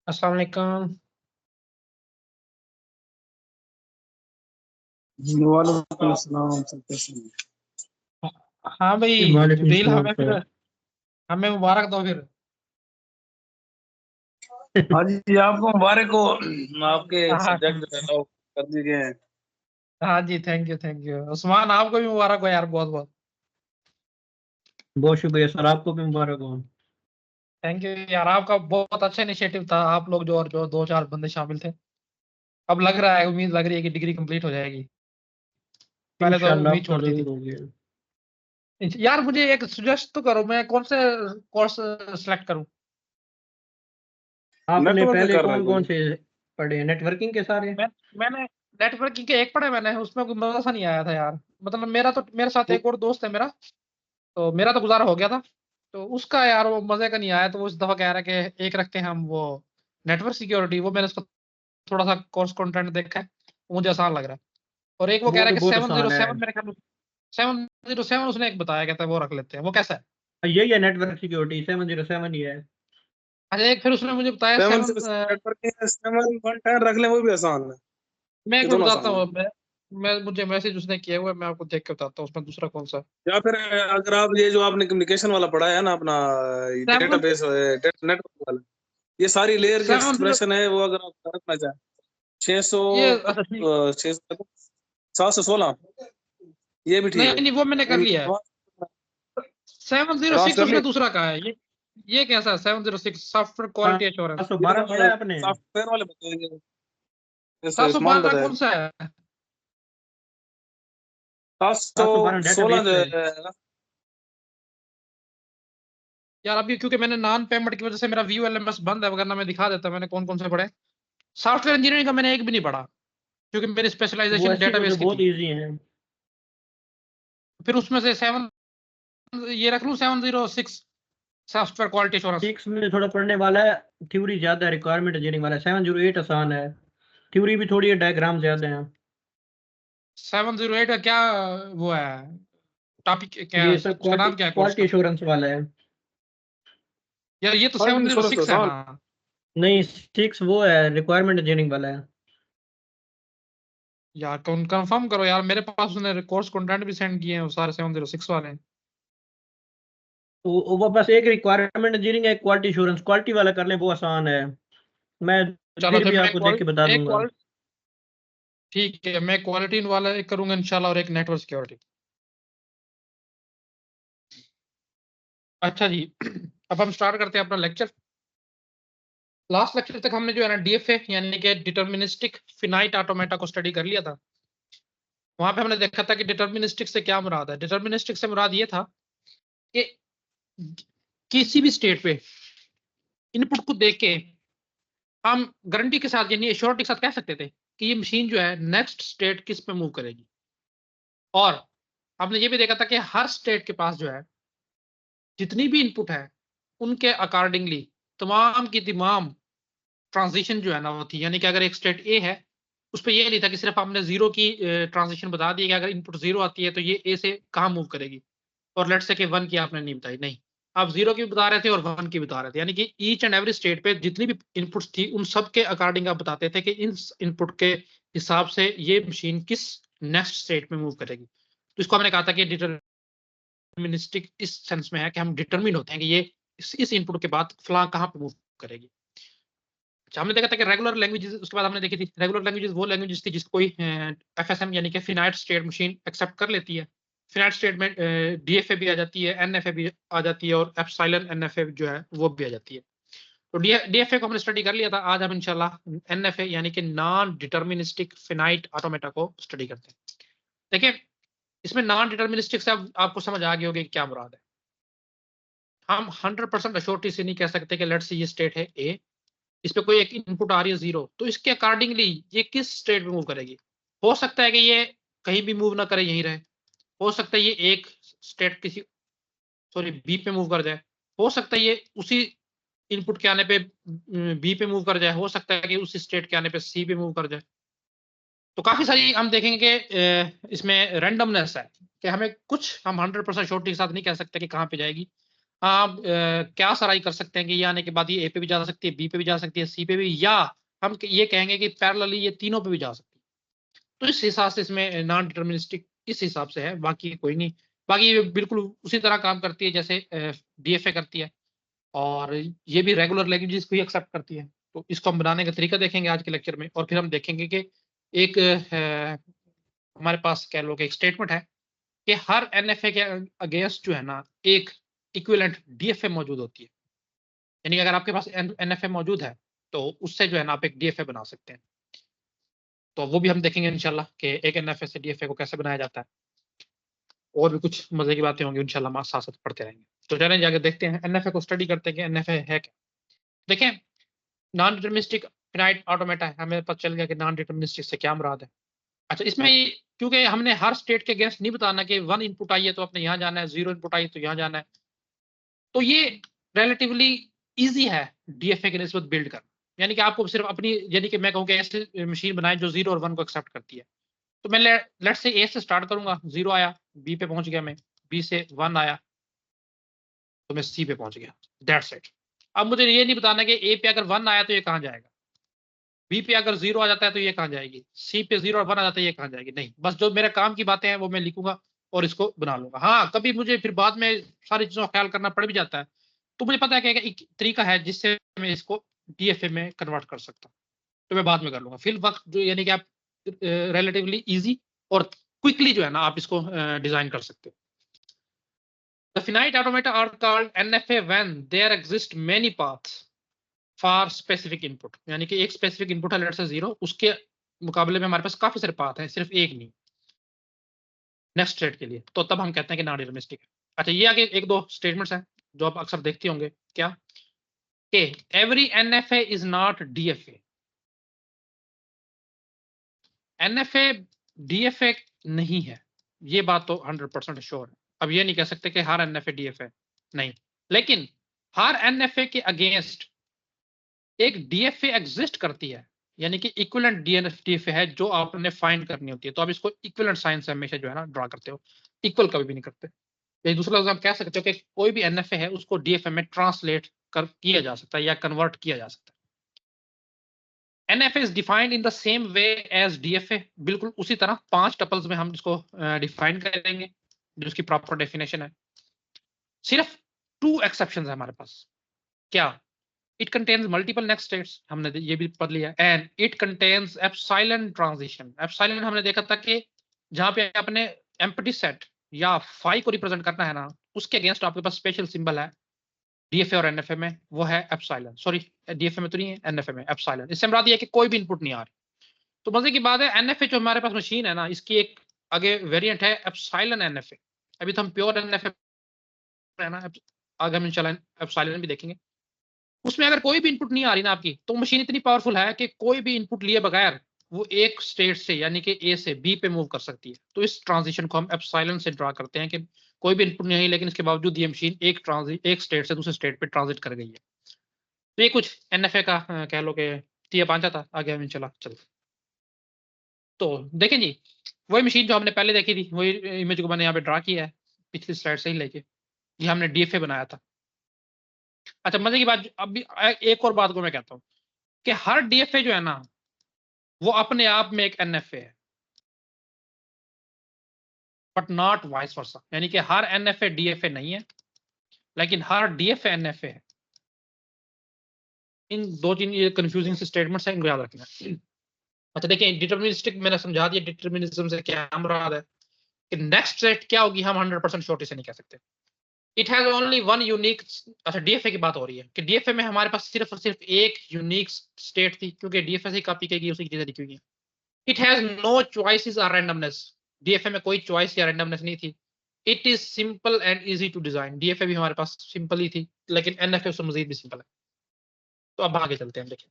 अस्सलाम वालेकुम। जी वालेकुम अस्सलाम सर, कैसे हैं? हाँ भाई, वालेकुम जबरील सलाम हमें फिर सर। हमें मुबारक दो फिर। हाँ जी, आपको मुबारक हो। आपके हाँ सब्जेक्ट अलाउ कर दिए गए हैं। हाँ जी, थैंक यू उस्मान, आपको भी मुबारक हो यार, बहुत बहुत बहुत शुक्रिया सर, आपको भी मुबारक हो। थैंक यू यार। आपका बहुत अच्छा इनिशिएटिव था, आप लोग जो और जो दो चार बंदे शामिल थे। अब लग रहा है, उम्मीद लग रही है कि डिग्री कंप्लीट हो जाएगी। पहले तो इंशाल्लाह उम्मीद आपका छोड़ती जरूर थी। हो गया। यार मुझे एक सजेस्ट तो करो, मैं कौन से कोर्स सेलेक्ट करूं? आपने नेटवर्क पहले कर रहे कौन कौन कोई? से पढ़े, नेटवर्किंग के सारे? मैंने नेटवर्किंग के एक पढ़े मैंने, उसमें कोई मजा सा नहीं आया था यार। मतलब मेरा तो, मेरे साथ एक और दोस्त है मेरा, तो मेरा तो गुजारा हो गया था। तो उसका यार वो मजे का नहीं आया, तो वो इस दफा कह रहा है कि एक रखते हैं हम वो नेटवर्क सिक्योरिटी। वो मैंने उसका थोड़ा सा कोर्स कंटेंट देखा है, वो मुझे आसान लग रहा है। और एक वो कह वो रहा तो है कि बहुत आसान है। 707, मेरे ख्याल में 707 उसने एक बताया, कहता है वो रख लेते हैं। वो कैसा है? यही है नेटवर्क सिक्योरिटी, 707 ही है। अच्छा, एक फिर उसने मुझे बताया सेवन सेवन। नेटवर्क 7-1-10 रख लें, वो भी आसान है। मैं ये एक बार दोनों बताता आसान है। हूँ। मैं मुझे मैसेज उसने किया हुआ है, मैं आपको देख के बताता हूँ उसमें दूसरा कौन सा। या फिर अगर आप ये जो आपने कम्युनिकेशन वाला पढ़ा है ना अपना, सेवन डेटाबेस नेटवर्क वाला, ये सारी लेयर की 70 एक्सप्रेशन है। वो अगर आप रखना चाहें, 600, ये अच्छा ठीक। 716, ये भी ठीक नहीं है। नहीं, वो मैंने कर इन लिया है। एडवांस 706 कर उसने लिए। दूसरा कहा है। ये कैसा है 706 सॉफ्टवेयर क्वालिटी सात एश्योरेंस? सौ ये बारह तो पढ़ा है आपने? सॉफ्टवेयर वाले बताएंगे, जैसे उस्मान 712 कौन बताएगा। सा है? सात सौ 712 सोलह डेटाबेस जो है। है। यार अभी क्योंकि मैंने नॉन पेमेंट की वजह से मेरा व्यू एलएमएस बंद है, वरना मैं दिखा देता मैंने कौन कौन से पढ़े। सॉफ्टवेयर इंजीनियरिंग का मैंने एक भी नहीं पढ़ा, क्योंकि मेरी वो स्पेशलाइजेशन ऐसे में तो डेटाबेस की बहुत थी। इजी है। फिर उसमें से 7, ये रख लूं 706 सॉफ्टवेयर क्वालिटी एश्योरेंस। 6 में थोड़ा पढ़ने वाला है, थ्योरी ज्यादा है, रिक्वायरमेंट इंजीनियरिंग वाला है। 708 आसान है, थ्योरी भी थोड़ी है, डायग्राम ज्यादा है। 708 का क्या वो है, टॉपिक क्या, ये सब उसका क्वालिटी नाम क्या है कोर्स क्वालिटी का? एश्योरेंस वाला है। यार ये तो क्वालिटी इंश्योरेंस तो 706 है आसान ना। नहीं, 6 वो है, रिक्वायरमेंट इंजीनियरिंग वाला है। यार कंफर्म करो यार, मेरे पास उसने कोर्स कंटेंट भी सेंड किए हैं, वो सारे 706 वाले हैं। वो बस एक रिक्वायरमेंट इंजीनियरिंग है, क्वालिटी एश्योरेंस। क्वालिटी वाला कर लें, वो आसान है। मैं चलो फिर फिर भी मैं आपको देख के बता एक दूंगा। क्वालिटी, ठीक है, मैं क्वालिटी वाला एक करूंगा इंशाल्लाह, और एक नेटवर्क सिक्योरिटी। अच्छा जी। अब हम स्टार्ट करते हैं अपना लेक्चर। लास्ट लेक्चर तक हमने जो है ना डीएफए यानी कि डिटर्मिनिस्टिक फिनाइट ऑटोमेटा को स्टडी कर लिया था। वहां पे हमने देखा था कि डिटर्मिनिस्टिक से क्या मुराद है। डिटर्मिनिस्टिक से मुराद ये था कि किसी भी स्टेट पे इनपुट को देख के हम गारंटी के साथ यानी एश्योरिटी के साथ कह सकते थे कि ये मशीन जो है नेक्स्ट स्टेट किस पे मूव करेगी। और हमने ये भी देखा था कि हर स्टेट के पास जो है जितनी भी इनपुट है उनके अकॉर्डिंगली तमाम की तमाम ट्रांजिशन जो है ना वो थी। यानी कि अगर एक स्टेट ए है, उस पर यह नहीं था कि सिर्फ हमने जीरो की ट्रांजिशन बता दी कि अगर इनपुट जीरो आती है तो ये ए से कहाँ मूव करेगी, और लेट्स से कि वन की आपने नहीं बताई। नहीं, आप जीरो की बता रहे थे और वन की बता रहे थे, यानी कि ईच एंड एवरी स्टेट पे जितनी भी इनपुट्स थी उन सब के अकॉर्डिंग आप बताते थे कि इन इनपुट के हिसाब से ये मशीन किस नेक्स्ट स्टेट में मूव करेगी। तो इसको हमने कहा था कि डिटर्मिनिस्टिक इस सेंस में है कि हम डिटरमिन होते हैं कि ये इस इनपुट के बाद फलां कहाँ पे मूव करेगी। अच्छा, हमने देखा था कि रेगुलर लैंग्वेजेस, उसके बाद हमने देखी थी रेगुलर लैंग्वेजेस वो लैंग्वेजेस थी जिसको कोई एफएसएम यानी कि फिनाइट स्टेट मशीन एक्सेप्ट कर लेती है। फिनाइट स्टेट में डीएफए भी आ जाती है, एनएफए भी आ जाती है, और एप्सिलॉन एनएफए जो है वो भी आ जाती है। तो डीएफए को हमने स्टडी कर लिया था। आज हम इंशाल्लाह एनएफए यानी कि नॉन डिटर्मिनिस्टिक फिनाइट ऑटोमेटा को स्टडी करते हैं। देखिए, इसमें नॉन डिटर्मिनिस्टिक से अब आपको समझ आ गई होगी क्या मुराद है। हम 100% अश्योरिटी से नहीं कह सकते कि लेट्स से ये स्टेट है ए, इस पे कोई एक इनपुट आ रही है जीरो, तो इसके अकॉर्डिंगली ये किस स्टेट में मूव करेगी। हो सकता है कि ये कहीं भी मूव ना करे, यहीं रहे। हो सकता है ये एक स्टेट किसी, सॉरी, बी पे मूव कर जाए। हो सकता है ये उसी इनपुट के आने पे बी पे मूव कर जाए। हो सकता है कि उसी स्टेट के आने पे सी पे मूव कर जाए। तो काफी सारी हम देखेंगे कि इसमें रैंडमनेस है, कि हमें कुछ हम 100% श्योरिटी के साथ नहीं कह सकते कि कहाँ पे जाएगी। आप क्या सराई कर सकते हैं कि ये आने के बाद ये ए पे भी जा सकती है, बी पे भी जा सकती है, सी पे भी, या हम ये कहेंगे कि पैरेलली ये तीनों पे भी जा सकती है। तो इस हिसाब से इसमें नॉन डिटर्मिनिस्टिक इस हिसाब से है, बाकी कोई नहीं। बाकी ये बिल्कुल उसी तरह काम करती है जैसे डीएफए करती है, और ये भी रेगुलर लैंग्वेजेस को ही एक्सेप्ट करती है। तो इसको हम बनाने का तरीका देखेंगे आज के लेक्चर में, और फिर हम देखेंगे कि एक हमारे पास कह लो कि एक स्टेटमेंट है कि हर एनएफए के अगेंस्ट जो है ना एक इक्विवेलेंट डीएफए मौजूद होती है। यानी कि अगर आपके पास एनएफए मौजूद है तो उससे जो है ना आप एक डीएफए बना सकते हैं। तो वो भी हम देखेंगे इंशाल्लाह कि एक एनएफए से डीएफए को कैसे बनाया जाता है, और भी कुछ मजे की बातें होंगी इंशाल्लाह, हम साथ साथ पढ़ते रहेंगे। तो चलें जाके देखते हैं एनएफए को, स्टडी करते हैं कि एनएफए है क्या। देखें, नॉन डिटर्मिनिस्टिक फिनाइट ऑटोमेटा है, हमें पता चल गया कि नॉन डिटर्मिनिस्टिक से क्या मुराद है। अच्छा, इसमें क्योंकि हमने हर स्टेट के अगेंस्ट नहीं बताना कि 1 इनपुट आई है तो आपने यहाँ जाना है, 0 इनपुट आई है तो यहाँ जाना है, तो ये रिलेटिवली इजी है डीएफए की निस्बत बिल्ड करना। यानी कि आपको सिर्फ अपनी, यानी कि मैं कहूँ कि ऐसी मशीन बनाए जो 0 और 1 को एक्सेप्ट करती है। तो मैं लेट से ए से स्टार्ट करूंगा, 0 आया, बी पे पहुंच गया मैं, बी से 1 आया तो मैं सी पे पहुंच गया, दैट्स इट। अब मुझे ये नहीं बताना कि ए पे अगर 1 आया तो ये कहाँ जाएगा, बी पे अगर 0 आ जाता है तो ये कहाँ जाएगी, सी पे 0 और 1 आ जाता है ये कहाँ जाएगी, नहीं, बस जो मेरे काम की बातें हैं वो मैं लिखूंगा और इसको बना लूंगा। हाँ, कभी मुझे फिर बाद में सारी चीजों का ख्याल करना पड़ भी जाता है, तो मुझे पता है कि एक तरीका है जिससे मैं इसको डीएफए में कन्वर्ट कर सकता हूँ, तो मैं बाद में कर लूंगा। फिर वक्त जो, यानी कि आप रिलेटिवली इजी और क्विकली जो है ना आप इसको डिजाइन कर सकते हो। The finite automata are called NFA when there exist many paths for specific input। यानी कि एक स्पेसिफिक इनपुट है, लेट से 0, उसके मुकाबले में हमारे पास काफी सारे पाथ हैं, सिर्फ एक नहीं, नेक्स्ट स्टेट के लिए, तो तब हम कहते हैं कि नॉन डिटरमिनिस्टिक है। अच्छा, ये आगे एक दो स्टेटमेंट्स हैं जो आप अक्सर देखते होंगे, क्या कि every NFA is not DFA. NFA DFA नहीं है, ये बात तो 100% श्योर है। अब ये नहीं कह सकते कि हर एनएफए डीएफए नहीं, लेकिन हर एनएफए के अगेंस्ट एक डीएफए एग्जिस्ट करती है, यानी कि इक्विवेलेंट डीएफए है जो आपने फाइंड करनी होती है। तो आप इसको इक्विवेलेंट साइन से हमेशा जो है ना ड्रा करते हो, इक्वल कभी भी नहीं करते। एक दूसरा लफ्ज़ आप कह सकते हो कि कोई भी एनएफए है उसको डीएफए में ट्रांसलेट कर किया जा सकता है या कन्वर्ट किया जा सकता है। NFA is defined in the same way as DFA, बिल्कुल उसी तरह 5 टपल्स में हम इसको डिफाइन करेंगे जो उसकी प्रॉपर डेफिनेशन है। सिर्फ 2 एक्सेप्शंस है हमारे पास, क्या, it contains multiple next states, हमने ये भी पढ़ लिया, and it contains epsilon transition. Epsilon हमने देखा था कि जहां पे आपने एम्प्टी सेट या फाई को रिप्रेजेंट करना है ना, उसके अगेंस्ट आपके पास स्पेशल सिंबल है डीएफए और एनएफए में, वो है एप्सिलॉन। सॉरी, डीएफए में तो नहीं है, एनएफए में एप्सिलॉन। इससे मुराद ये है कि कोई भी इनपुट नहीं आ रही। तो मजे की बात है, एनएफए जो हमारे पास मशीन है ना, इसकी एक आगे वेरिएंट है एप्सिलॉन एनएफए। अभी तो हम प्योर एनएफए है ना, आगे हम इंशाल्लाह एप्सिलॉन भी देखेंगे। उसमें अगर कोई भी इनपुट नहीं आ रही ना आपकी, तो मशीन इतनी पावरफुल है कि कोई भी इनपुट लिए बगैर वो एक स्टेट से, यानी कि ए से बी पे मूव कर सकती है। तो इस ट्रांजिशन को हम एप्सिलॉन से ड्रा करते हैं कि कोई भी इनपुट नहीं है, लेकिन इसके बावजूद ये मशीन एक स्टेट से दूसरे स्टेट पे ट्रांजिट कर गई है। तो ये कुछ एनएफए का कह लो कि टिया पांचा था। आगे हम इंशाल्लाह चलते। तो देखें जी, वही मशीन जो हमने पहले देखी थी, वही इमेज को मैंने यहाँ पे ड्रा किया है पिछली स्लाइड से ही लेके। ये हमने डीएफए बनाया था। अच्छा, मजे की बात, अभी एक और बात को मैं कहता हूँ कि हर डीएफए जो है ना वो अपने आप में एक एनएफए है, बट नॉट वाइस वर्सा। यानी कि हर एनएफए डीएफए नहीं है, लेकिन हर डीएफए एनएफए है। इन दो तीन ये कंफ्यूजिंग स्टेटमेंट्स हैं, इनको याद रखना। अच्छा देखिए, डिटर्मिनिस्टिक मैंने समझा दिया, डिटर्मिनिज्म से क्या मुराद है कि नेक्स्ट स्टेट क्या होगी हम 100% श्योरिटी से नहीं कह सकते। It has only one unique, अच्छा डीएफए की बात हो रही है कि डीएफए में हमारे पास सिर्फ और सिर्फ एक यूनिक स्टेट थी, क्योंकि डीएफए से कॉपी की गई उसी की चीजें लिखी हुई है। इट हैज नो चॉइसेस और रैंडमनेस, डीएफए में कोई चॉइस या रैंडमनेस नहीं थी। It is simple and easy to design, DFA भी हमारे पास सिंपल ही थी, लेकिन एनएफए से मजीद भी सिंपल है। तो अब आगे चलते हैं, देखिए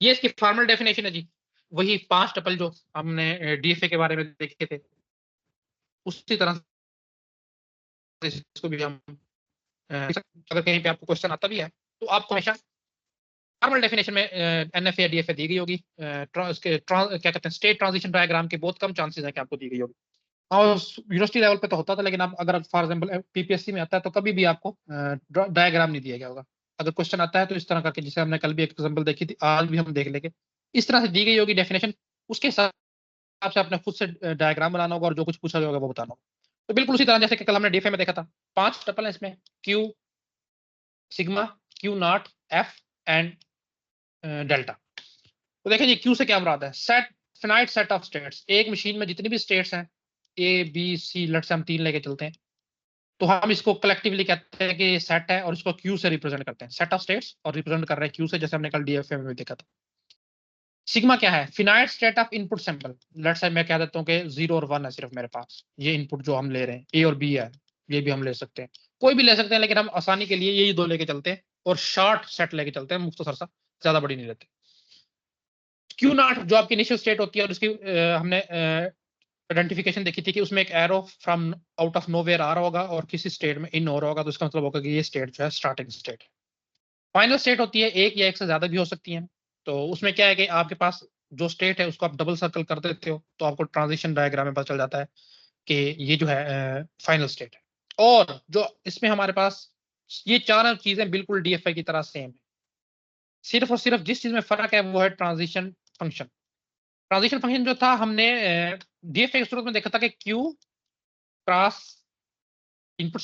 ये इसकी फॉर्मल डेफिनेशन है जी, वही 5 टपल जो हमने डीएफए के बारे में देखे थे, उसी तरह से इसको भी हम अगर कहीं पे आपको क्वेश्चन आता भी है तो आपको हमेशा फॉर्मल डेफिनेशन में एनएफए या डीएफए दी गई होगी। क्या कहते हैं, स्टेट ट्रांजिशन डायग्राम के बहुत कम चांसेस है कि आपको दी गई होगी। और यूनिवर्सिटी लेवल पे तो होता था, लेकिन अब अगर फॉर एग्जाम्पल पीपीएससी में आता है तो कभी भी आपको डायग्राम नहीं दिया गया होगा। अगर क्वेश्चन आता है तो इस तरह करके, जिसे हमने कल भी एक एग्जाम्पल देखी थी, आज भी हम देख लेंगे, इस तरह से दी गई होगी डेफिनेशन, उसके हिसाब से आपने खुद से डायग्राम बनाना होगा और जो कुछ पूछा गया होगा वो बताना होगा। तो बिल्कुल उसी तरह जैसे कि कल हमने डीएफए में देखा था, 5 टपल है इसमें, Q, sigma, Q not, F and delta. तो देखिए जी, क्यू से क्या मुराद है? Set, finite set of states. एक मशीन में जितनी भी स्टेट्स हैं, ए बी सी, लेट से हम 3 लेके चलते हैं, तो हम इसको कलेक्टिवली कहते हैं कि ये सेट है और इसको क्यू से रिप्रेजेंट करते हैं, सेट ऑफ स्टेट्स, और रिप्रेजेंट कर रहे हैं क्यू से, जैसे हमने कल डीएफए में भी देखा था। सिग्मा क्या है? Finite state of input sample. Let से मैं कह देता हूँ कि 0 और 1 है सिर्फ मेरे पास, ये इनपुट जो हम ले रहे हैं, ए और बी है, ये भी हम ले सकते हैं, कोई भी ले सकते हैं, लेकिन हम आसानी के लिए यही 2 लेके चलते हैं और शॉर्ट सेट लेके चलते हैं, मुख्तसर सा, ज्यादा बड़ी नहीं लेते। क्यू नॉट जो आपकी इनिशियल स्टेट होती है, और उसकी हमने आइडेंटिफिकेशन देखी थी कि उसमें एक arrow from out of nowhere आ रहा होगा और किसी स्टेट में इन हो रहा होगा, तो इसका मतलब होगा कि ये स्टेट जो है स्टार्टिंग स्टेट है। फाइनल स्टेट होती है एक या एक से ज्यादा भी हो सकती है। तो उसमें क्या है कि आपके पास जो स्टेट है उसको आप डबल सर्कल कर देते हो, तो आपको ट्रांजिशन डायग्राम में पता चल जाता है कि ये जो है फाइनल स्टेट है। और जो इसमें हमारे पास ये चारों चीजें बिल्कुल डीएफआई की तरह सेम है, सिर्फ और सिर्फ जिस चीज में फर्क है वो है ट्रांजिशन फंक्शन। ट्रांजिशन फंक्शन जो था हमने डीएफए की सूरत में देखा था कि Q cross input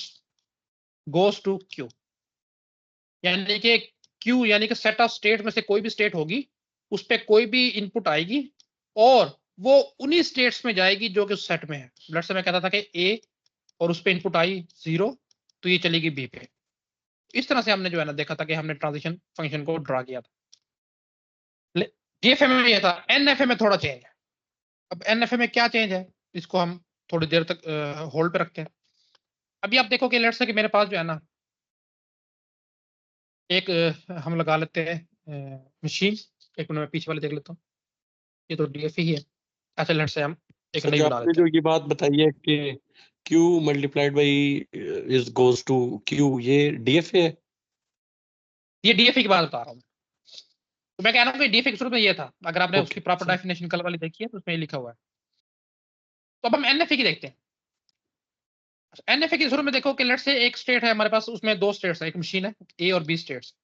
goes to Q, यानी कि क्यू यानी कि सेट ऑफ स्टेट में से कोई भी स्टेट होगी, उस पर कोई भी इनपुट आएगी और वो उन्हीं स्टेट्स में जाएगी जो कि उस सेट में है। लेट्स से मैं कहता था कि ए और उस पर इनपुट आई 0, तो ये चलेगी बी पे। इस तरह से हमने जो है ना देखा था कि हमने ट्रांजिशन फंक्शन को ड्रा किया था। डीएफए में ये था, एनएफए में थोड़ा चेंज है। अब एनएफए में क्या चेंज है, इसको हम थोड़ी देर तक होल्ड पे रखते हैं। अभी आप देखो कि लेट्स से कि मेरे पास जो है ना एक हम लगा लेते हैं मशीन, एक मिनट में पीछे वाले देख लेता हूँ, ये तो डीएफए ही है। अच्छा लेट्स से हम एक सर नई जो बना आपने लेते जो हैं। ये बात बताई है कि Q multiplied by is goes to Q, ये डीएफए है? ये डीएफए की बात बता रहा हूँ। तो मैं कह रहा हूँ कि डीएफए के शुरू में ये था, अगर आपने ओके उसकी प्रॉपर सर। डेफिनेशन कल वाली देखी है तो उसमें ये लिखा हुआ है। तो अब हम एनएफए की देखते हैं। एनएफए की शुरू में देखो कि लेट्स से एक स्टेट है हमारे पास, उसमें 2 स्टेट्स है, एक मशीन है, ए और बी स्टेट्स।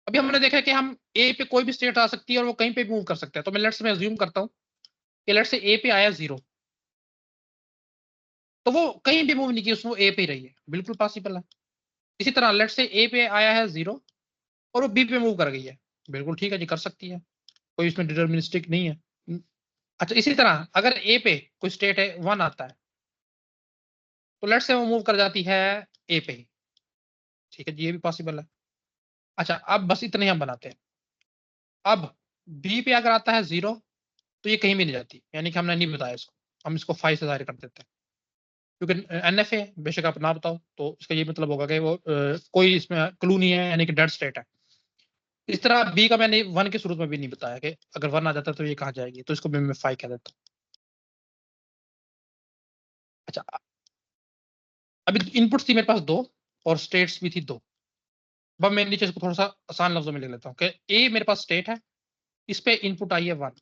अभी हमने देखा कि हम ए पे कोई भी स्टेट आ सकती है और वो कहीं पे भी मूव कर सकता है। तो मैं लेट्स में अज्यूम करता हूँ कि लेट्स से ए पे आया 0, तो वो कहीं भी मूव नहीं की, उसमें ए पे ही रही है, बिल्कुल पॉसिबल है। इसी तरह लेट्स से ए पे आया है 0 और वो बी पे मूव कर गई है, बिल्कुल ठीक है जी, कर सकती है, कोई इसमें डिटर्मिनिस्टिक नहीं है। अच्छा इसी तरह अगर ए पे कोई स्टेट है 1 आता है, तो लेट्स से वो मूव कर जाती है ए पे ही, ठीक है जी, ये भी पॉसिबल है। अच्छा अब बस इतने ही हम बनाते हैं। अब बी पे अगर आता है 0, तो ये कहीं भी नहीं जाती, यानी कि हमने नहीं बताया इसको, हम इसको 5 से जाहिर कर देते हैं, क्योंकि एनएफए बेशक आप ना बताओ तो इसका ये मतलब होगा कि वो कोई इसमें क्लू नहीं है, यानी कि डेड स्टेट है। इस तरह बी का मैंने 1 के शुरू में भी नहीं बताया कि अगर 1 आ जाता है तो ये कहाँ जाएगी, तो इसको भी मैं 5 कह देता हूँ। अच्छा अभी इनपुट्स थी मेरे पास 2 और स्टेट्स भी थी 2। अब मैं नीचे इसको थोड़ा सा आसान लफ्जों में लिख लेता हूँ कि ए मेरे पास स्टेट है, इस पे इनपुट आई है 1,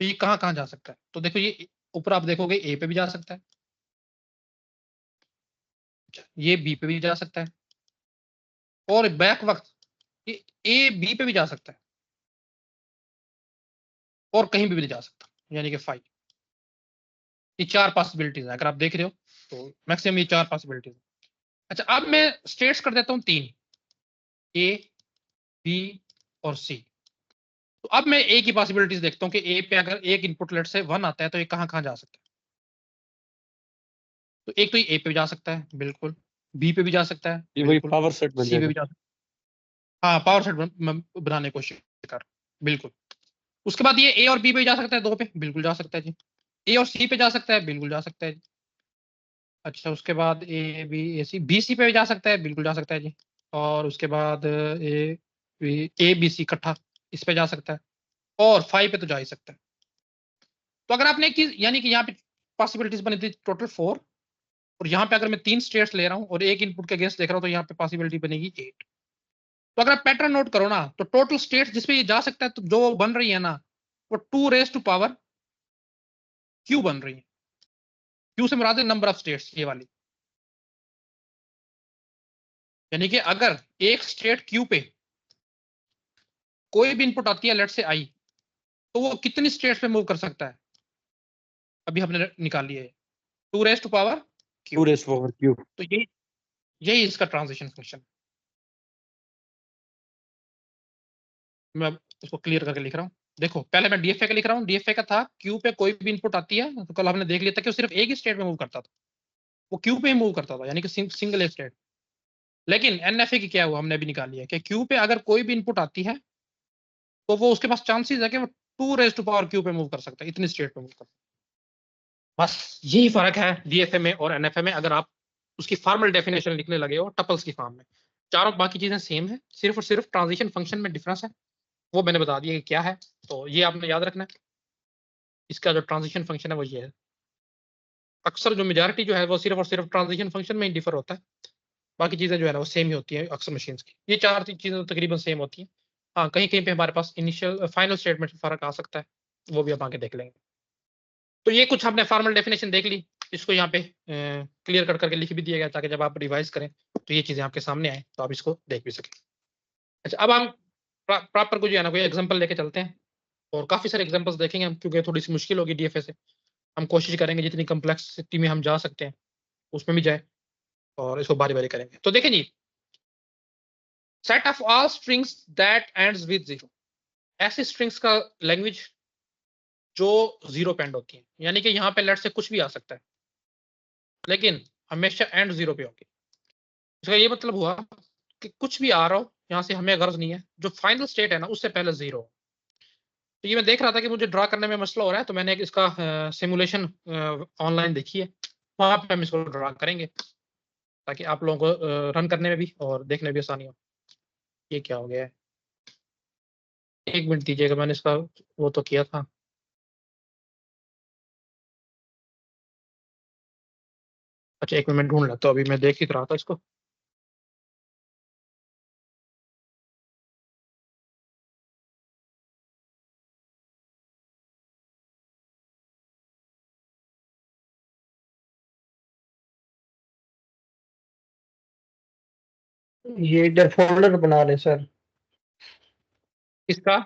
तो ये कहाँ कहाँ जा सकता है? तो देखो ये ऊपर आप देखोगे ए पे भी जा सकता है, ये बी पे भी जा सकता है, और बैक वक्त ये ए बी पे भी जा सकता है और कहीं भी नहीं जा सकता, यानी कि 5। ये 4 पॉसिबिलिटीज है, अगर आप देख रहे हो तो मैक्सिमम ये 4 पॉसिबिलिटीज है। अच्छा अब मैं स्टेट्स कर देता हूँ 3, ए बी और सी। तो अब मैं ए की पॉसिबिलिटीज देखता हूँ कि ए पे अगर एक इनपुट लेट से 1 आता है तो ये कहाँ कहाँ जा सकता है। तो एक तो ये ए पे भी जा सकता है बिल्कुल, बी पे भी जा सकता है ये वही बिल्कुल, पावर सेट बन सी पे जाएगा। भी जा सकता है। हाँ पावर सेट बनाने की कोशिश कर, बिल्कुल। उसके बाद ये ए और बी पे जा सकता है 2 पे, बिल्कुल जा सकता है जी। ए और सी पे जा सकता है, बिल्कुल जा सकता है जी। अच्छा उसके बाद ए बी सी पे भी जा सकता है, बिल्कुल जा सकता है जी। और उसके बाद ए बी सी इकट्ठा इस पे जा सकता है, और 5 पे तो जा ही सकता है। तो अगर आपने एक चीज, यानी कि यहाँ पे पॉसिबिलिटीज बनी थी टोटल 4, और यहाँ पे अगर मैं 3 स्टेट्स ले रहा हूँ और एक इनपुट के अगेंस्ट देख रहा हूँ, तो यहाँ पे पॉसिबिलिटी बनेगी 8। तो अगर आप पैटर्न नोट करो ना, तो टोटल स्टेट्स जिसपे ये जा सकता है, तो जो बन रही है ना, वो 2 रेज टू पावर क्यू बन रही है। क्यू से मुराद है नंबर ऑफ स्टेट्स, ये वाली। यानी कि अगर एक स्टेट क्यू पे कोई भी इनपुट आती है लेट से आई, तो वो कितनी स्टेट्स पे मूव कर सकता है, अभी हमने निकाल लिया है 2 raised to power Q raised to power Q. तो यही इसका ट्रांजिशन फंक्शन। मैं अब इसको क्लियर करके लिख रहा हूँ। देखो पहले मैं डीएफए का लिख रहा हूँ। डीएफए का था क्यू पे कोई भी इनपुट आती है, तो कल हमने देख लिया था कि वो सिर्फ एक ही स्टेट में मूव करता था, वो क्यू पे ही मूव करता था, यानी कि सिंगल स्टेट। लेकिन एनएफए की क्या हुआ, हमने अभी निकाल लिया कि क्यू पे अगर कोई भी इनपुट आती है तो वो उसके पास चांसेस है कि वो 2 raised to power क्यू पे मूव कर सकता है, इतनी स्टेट पे मूव कर सकता है। बस यही फर्क है डीएफए में और एनएफए में। अगर आप उसकी फॉर्मल डेफिनेशन लिखने लगे हो टपल्स की फॉर्म में, चारों बाकी चीजें सेम है, सिर्फ और सिर्फ ट्रांजिशन फंक्शन में डिफरेंस है, वो मैंने बता दिया कि क्या है। तो ये आपने याद रखना है, इसका जो ट्रांजिशन फंक्शन है वो ये है। अक्सर जो मेजॉरिटी जो है वो सिर्फ और सिर्फ ट्रांजिशन फंक्शन में ही डिफर होता है, बाकी चीजें जो है ना वो सेम ही होती है अक्सर मशीन्स की। ये चार चीजें तकरीबन सेम होती हैं। हाँ कहीं कहीं पे हमारे पास इनिशियल फाइनल स्टेटमेंट में फर्क आ सकता है, वो भी आप आगे देख लेंगे। तो ये कुछ हमने फॉर्मल डेफिनेशन देख ली, इसको यहाँ पे क्लियर कर करके लिख भी दिया गया ताकि जब आप रिवाइज करें तो ये चीजें आपके सामने आए तो आप इसको देख भी सकें। अच्छा अब हम प्रॉपर को जो है ना कोई एग्जांपल लेके चलते हैं, और काफी सारे एग्जांपल्स देखेंगे हम, क्योंकि थोड़ी सी मुश्किल होगी डीएफए से। हम कोशिश करेंगे जितनी कम्प्लेक्सिटी में हम जा सकते हैं उसमें भी जाए, और इसको बारी बारी करेंगे। तो देखें जी, set of all strings that ends with 0, ऐसी स्ट्रिंग्स का लैंग्वेज जो 0 पे एंड होती है, यानी कि यहाँ पे लेट से कुछ भी आ सकता है लेकिन हमेशा एंड 0 पे होगी। इसका ये मतलब हुआ कि कुछ भी आ रहा हो यहाँ से हमें गर्ज नहीं है, जो फाइनल स्टेट है ना उससे पहले 0। तो ये मैं देख रहा था कि मुझे ड्रा करने में मसला हो रहा है, तो मैंने एक इसका सिमुलेशन ऑनलाइन देखी है, वहां पे हम इसको ड्रा करेंगे ताकि आप लोगों को रन करने में भी और देखने में भी आसानी हो। ये क्या हो गया है, एक मिनट दीजिएगा, मैंने इसका वो तो किया था। अच्छा एक मिनट ढूंढ लेता हूं, अभी मैं देख ही रहा था इसको। ये इधर फोल्डर बना लें सर, इसका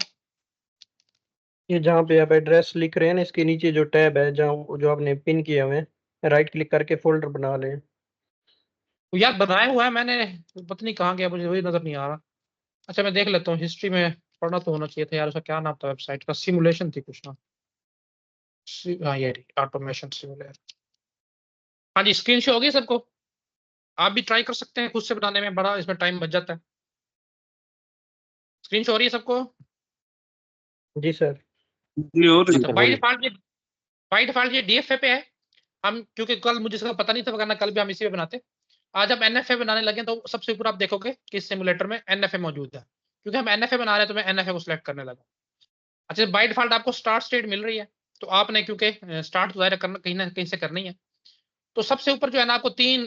ये जहाँ पे आप एड्रेस लिख रहे हैं ना इसके नीचे जो टैब है जहाँ जो आपने पिन किया हुआ है, राइट क्लिक करके फोल्डर बना लें। यार बनाया हुआ है मैंने, पता नहीं कहाँ गया, मुझे वही नजर नहीं आ रहा। अच्छा मैं देख लेता हूँ, हिस्ट्री में पढ़ना तो होना चाहिए था यार, उसका क्या नाम था वेबसाइट का, सिमुलेशन थी कुछ ना। हाँ ये ऑटोमेशन सिमुलेटर। हाँ जी स्क्रीन शो हो गई सबको, आप भी ट्राई कर सकते हैं खुद से बनाने में, बड़ा इसमें टाइम बच जाता है। स्क्रीन शो हो रही है सबको? जी सर। जी हो रही अच्छा है। बाई डिफॉल्ट ये डीएफए पे है। हम क्योंकि कल मुझे इसका पता नहीं था, वरना कल भी हम इसी पे बनाते। आज हम एनएफए बनाने लगे तो सबसे ऊपर आप देखोगे कि इस सिमुलेटर में एनएफए मौजूद है, क्योंकि हम एनएफए बना रहे हैं तो मैं एनएफए को सिलेक्ट करने लगा। अच्छा बाई डिफॉल्ट आपको स्टार्ट स्टेट मिल रही है, तो आपने क्योंकि स्टार्ट तो जाहिर करना कहीं ना कहीं से करनी है, तो सबसे ऊपर जो है ना आपको 3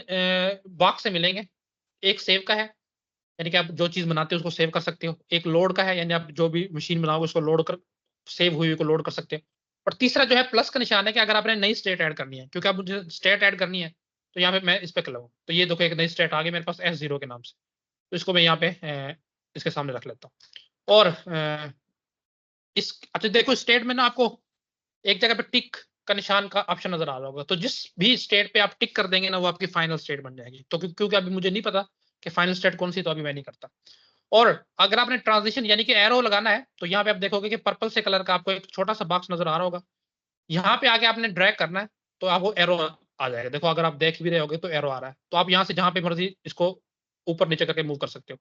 बॉक्स से मिलेंगे। एक सेव का है, यानी कि आप जो चीज बनाते हो उसको सेव कर सकते हो। एक लोड का है, यानी आप जो भी मशीन बनाओगे उसको लोड कर, सेव हुई को लोड कर सकते हो। और तीसरा जो है प्लस का निशान है कि अगर आपने नई स्टेट ऐड करनी है, क्योंकि आप मुझे स्टेट ऐड करनी है तो यहाँ पे मैं इस पे कर लूँ। तो ये देखो एक नई स्टेट आ गई मेरे पास S0 के नाम से, तो इसको मैं यहाँ पे इसके सामने रख लेता हूँ। और इस अच्छा देखो स्टेट में ना आपको एक जगह पे टिक का निशान का ऑप्शन नजर आ रहा होगा, तो जिस भी स्टेट पे आप टिक कर देंगे ना वो आपकी फाइनल स्टेट बन जाएगी। तो क्योंकि अभी मुझे नहीं पता कि फाइनल स्टेट कौन सी, तो अभी मैं नहीं करता। और अगर आपने ट्रांजिशन यानी कि एरो लगाना है, तो यहाँ पे आप देखोगे कि पर्पल से कलर का आपको एक छोटा सा बॉक्स नजर आ रहा होगा, यहाँ पे आके आपने ड्रैग करना है तो आपको एरो आ जाएगा। देखो अगर आप देख भी रहे होगे तो एरो आ रहा है, तो आप यहाँ से जहाँ पे मर्जी इसको ऊपर नीचे करके मूव कर सकते हो।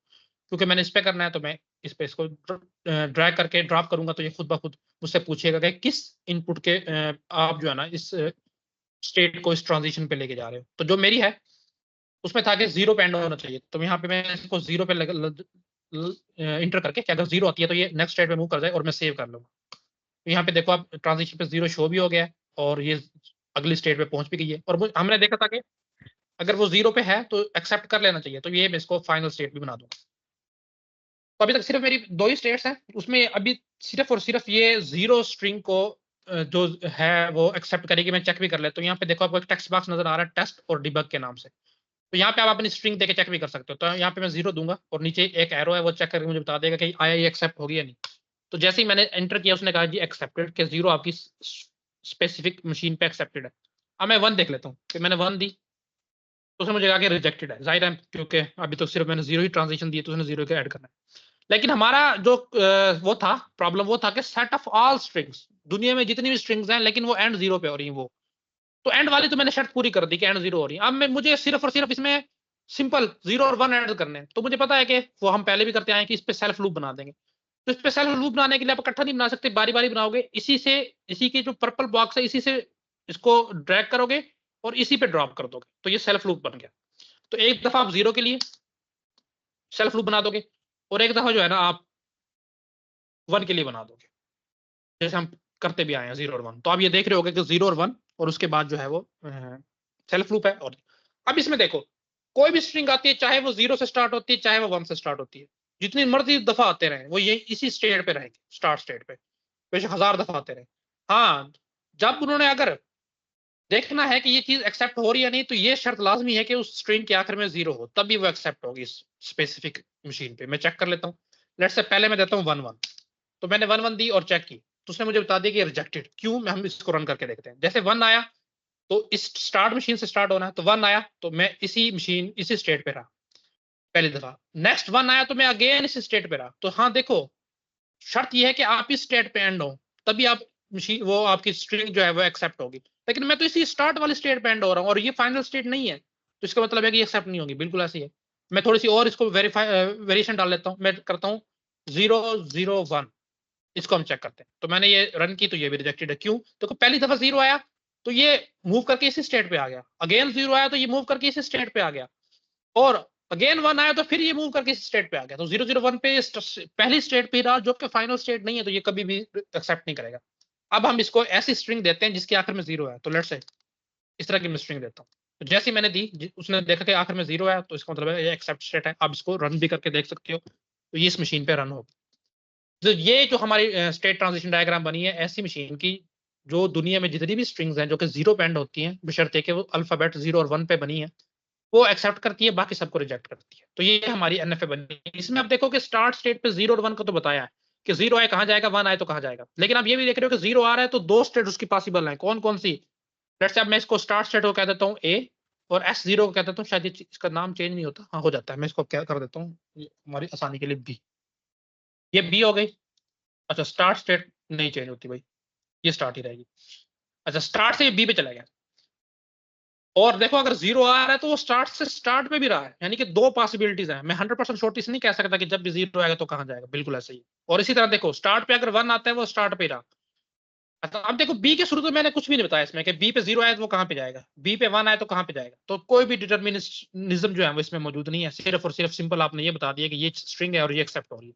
क्योंकि मैंने इस पे करना है तो मैं इस पे इसको ड्रैग करके ड्रॉप करूंगा, तो ये खुद ब खुद मुझसे पूछेगा कि किस इनपुट के आप जो है ना इस स्टेट को इस ट्रांजिशन पे लेके जा रहे हो। तो जो मेरी है उसमें था कि 0 पे एंड होना चाहिए, तो यहाँ पे मैं इसको 0 पे इंटर करके कि अगर 0 आती है तो ये नेक्स्ट स्टेट पे मूव कर जाए और मैं सेव कर लूंगा। तो यहाँ पे देखो आप ट्रांजिशन पे 0 शो भी हो गया है और ये अगली स्टेट पे पहुंच भी गई है। और हमने देखा था कि अगर वो 0 पे है तो एक्सेप्ट कर लेना चाहिए, तो ये मैं इसको फाइनल स्टेट भी बना दूंगा। तो अभी तक सिर्फ मेरी 2 ही स्टेट्स हैं, उसमें अभी सिर्फ और सिर्फ ये 0 स्ट्रिंग को जो है वो एक्सेप्ट करेगी। मैं चेक भी कर लेता हूँ। यहाँ पे देखो आपको एक टेक्स्ट बॉक्स नजर आ रहा है टेस्ट और डिबग के नाम से। तो यहाँ पे आप अपनी स्ट्रिंग देके चेक भी कर सकते हो। तो यहाँ पे मैं 0 दूंगा और नीचे एक एरो है, वो चेक करके मुझे बता देगा कि आया ये एक्सेप्ट होगी या नहीं। तो जैसे ही मैंने एंटर किया उसने कहा जी एक्सेप्टेड, कि 0 आपकी स्पेसिफिक मशीन पे एक्सेप्टेड है। अब मैं 1 देख लेता हूँ कि मैंने 1 दी तो उसने मुझे कहा कि रिजेक्टेड है। जाहिर है क्योंकि अभी तो सिर्फ मैंने 0 ही ट्रांजिशन दी, तो उसने 0 के ऐड करना है। लेकिन हमारा जो वो था प्रॉब्लम, वो था कि सेट ऑफ ऑल स्ट्रिंग्स, दुनिया में जितनी भी स्ट्रिंग्स हैं लेकिन वो एंड 0 पे हो रही हैं वो। तो एंड वाली तो मैंने शर्त पूरी कर दी कि एंड 0 हो रही है। अब मैं मुझे सिर्फ और सिर्फ इसमें सिंपल 0 और 1 ऐड करने हैं। तो मुझे पता है कि वो हम पहले भी करते आए कि इस पे सेल्फ लूप बना देंगे। तो इस पे सेल्फ लूप बनाने के लिए आप इकट्ठा नहीं बना सकते, बारी बारी बनाओगे। इसी से, इसी की जो पर्पल बॉक्स है इसी से इसको ड्रैग करोगे और इसी पे ड्रॉप कर दोगे, तो ये सेल्फ लूप बन गया। तो एक दफा आप 0 के लिए सेल्फ लूप बना दोगे और एक दफा जो है ना आप 1 के लिए बना दोगे, जैसे हम करते भी आए हैं 0 और 1। तो आप ये देख रहे होगे कि 0 और 1 और उसके बाद जो है वो सेल्फ लूप है। और अब इसमें देखो कोई भी स्ट्रिंग आती है, चाहे वो 0 से स्टार्ट होती है चाहे वो 1 से स्टार्ट होती है, जितनी मर्जी दफा आते रहे वो ये इसी स्टेट पे रहेंगे, स्टार्ट स्टेट पे, बेशक 1000 दफा आते रहे। हाँ, जब उन्होंने अगर देखना है कि ये चीज एक्सेप्ट हो रही है नहीं, तो ये शर्त लाजमी है कि उस स्ट्रिंग के आखिर में 0 हो, तभी वो एक्सेप्ट होगी इस स्पेसिफिक मशीन पे। मैं चेक कर लेता हूँ। लेट्स से पहले मैं देता हूँ 1 1, तो मैंने 1 1 दी और चेक की, तो उसने मुझे बता दिया कि रिजेक्टेड। क्यों? मैं हम इसको रन करके देखते हैं। जैसे 1 आया तो इस स्टार्ट मशीन से स्टार्ट होना है, तो 1 आया तो मैं इसी मशीन इसी स्टेट पे रहा पहली दफा। नेक्स्ट 1 आया तो मैं अगेन इस स्टेट पे रहा। तो हाँ देखो, शर्त यह है कि आप इस स्टेट पे एंड हो, तभी आप मशीन वो आपकी स्ट्रिंग जो है वो एक्सेप्ट होगी। लेकिन मैं तो इसी स्टार्ट वाली स्टेट पे एंड हो रहा हूँ और ये फाइनल स्टेट नहीं है, तो इसका मतलब है कि ये एक्सेप्ट नहीं होगी। बिल्कुल ऐसी है। मैं थोड़ी सी और इसको वेरिएशन डाल लेता हूँ। मैं करता हूँ 0 0 1, इसको हम चेक करते हैं। तो मैंने ये रन की तो ये भी रिजेक्टेड है। क्यों? देखो पहली दफा 0 आया तो ये मूव करके इसी स्टेट पे आ गया, अगेन 0 आया तो ये मूव करके इसी स्टेट पे आ गया, और अगेन 1 आया तो फिर ये मूव करके इस स्टेट पे आ गया। तो 0 0 1 पे पहली स्टेट पे रहा जो कि फाइनल स्टेट नहीं है, तो ये कभी भी एक्सेप्ट नहीं करेगा। अब हम इसको ऐसी स्ट्रिंग देते हैं जिसके आखिर में 0 है। तो लेट्स से इस तरह की मैं स्ट्रिंग देता हूँ। तो जैसे ही मैंने दी, उसने देखा कि आखिर में 0 है, तो इसका मतलब है ये एक्सेप्ट स्टेट है। आप इसको रन भी करके देख सकते हो, तो ये इस मशीन पे रन होगा। तो ये जो हमारी स्टेट ट्रांजिशन डायग्राम बनी है ऐसी मशीन की, जो दुनिया में जितनी भी स्ट्रिंग्स हैं जो कि 0 पे एंड होती हैं, बशर्ते कि वो अल्फाबेट 0 और 1 पे बनी है, वो एक्सेप्ट करती है, बाकी सबको रिजेक्ट करती है। तो ये हमारी एनएफए बनी। इसमें आप देखो कि स्टार्ट स्टेट पे 0 और 1 को तो बताया है कि 0 आए कहां जाएगा, 1 आए तो कहां जाएगा। लेकिन आप ये भी देख रहे हो कि 0 आ रहा है तो 2 स्टेट उसकी पॉसिबल है। कौन कौन सी? लेट्स से अब मैं इसको स्टार्ट स्टेट को कह देता हूँ ए और S0 को कह देता हूँ, शायद इसका नाम चेंज नहीं होता, हाँ हो जाता है, मैं इसको क्या कर देता हूँ हमारी आसानी के लिए बी। ये बी हो गई। अच्छा, स्टार्ट स्टेट नहीं चेंज होती भाई, ये स्टार्ट ही रहेगी। अच्छा, स्टार्ट से बी पे चला गया। और देखो अगर 0 आ रहा है तो वो स्टार्ट से स्टार्ट पे भी रहा है, यानी कि 2 पॉसिबिलिटीज है। मैं 100% श्योर नहीं कह सकता कि जब भी 0 आएगा तो कहां जाएगा, बिल्कुल ऐसे ही। और इसी तरह देखो स्टार्ट पे अगर 1 आता है वो स्टार्ट पे रहा। अच्छा, अब देखो बी के शुरू तो मैंने कुछ भी नहीं बताया इसमें कि बी पे 0 आया तो वो कहां पे जाएगा, बी पे 1 आया तो कहां पे जाएगा। तो कोई भी डिटर्मिनिज्म जो है वो इसमें मौजूद नहीं है। सिर्फ और सिर्फ सिंपल आपने ये बता दिया कि ये स्ट्रिंग है और ये एक्सेप्ट हो रही है।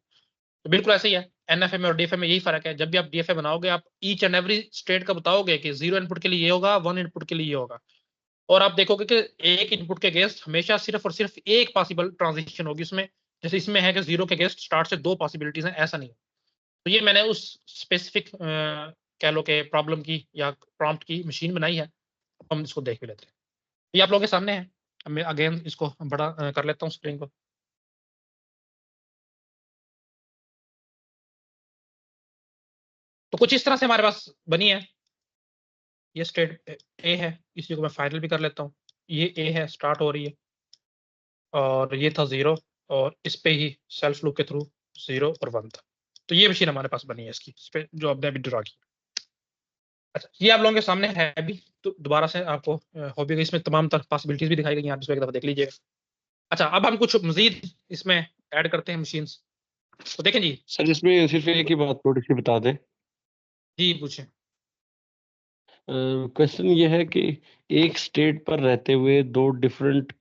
तो बिल्कुल ऐसे ही है। एनएफए में और डीएफए में यही फर्क है। जब भी आप डीएफए बनाओगे आप ईच एंड एवरी स्टेट का बताओगे कि 0 इनपुट के लिए ये होगा, 1 इनपुट के लिए ये होगा। और आप देखोगे कि एक इनपुट के अगेंस्ट हमेशा सिर्फ और सिर्फ एक पॉसिबल ट्रांजिशन होगी उसमें। जैसे इसमें है कि 0 के अगेंस्ट स्टार्ट से 2 पॉसिबिलिटीज हैं, ऐसा नहीं। तो ये मैंने उस स्पेसिफिक कह लो कि प्रॉब्लम की या प्रॉम्प्ट की मशीन बनाई है। हम इसको देख भी लेते हैं। ये आप लोगों के सामने है। अब मैं अगेन इसको बड़ा कर लेता हूँ स्क्रीन को। तो कुछ इस तरह से हमारे पास बनी है। ये स्टेट ए है, इसी को मैं फाइनल भी कर लेता हूँ। ये ए है, स्टार्ट हो रही है, और ये था 0 और इस पे ही सेल्फ लूप के थ्रू 0 और 1 था। तो ये मशीन हमारे पास बनी है इसकी, इस पे जो आपने अभी ड्रा की। अच्छा, ये आप लोगों के सामने है अभी, तो दोबारा से आपको हो भी गई। इसमें तमाम तरह पॉसिबिलिटीज भी दिखाई गई हैं, आप इसको एक दफा देख लीजिएगा। अच्छा, अब हम कुछ मजीद इसमें ऐड करते हैं मशीन्स। तो देखें जी। सर इसमें सिर्फ एक ही बात थोड़ी सी बता दें। जी पूछें। क्वेश्चन ये है कि एक स्टेट पर रहते हुए दो डिफरेंट,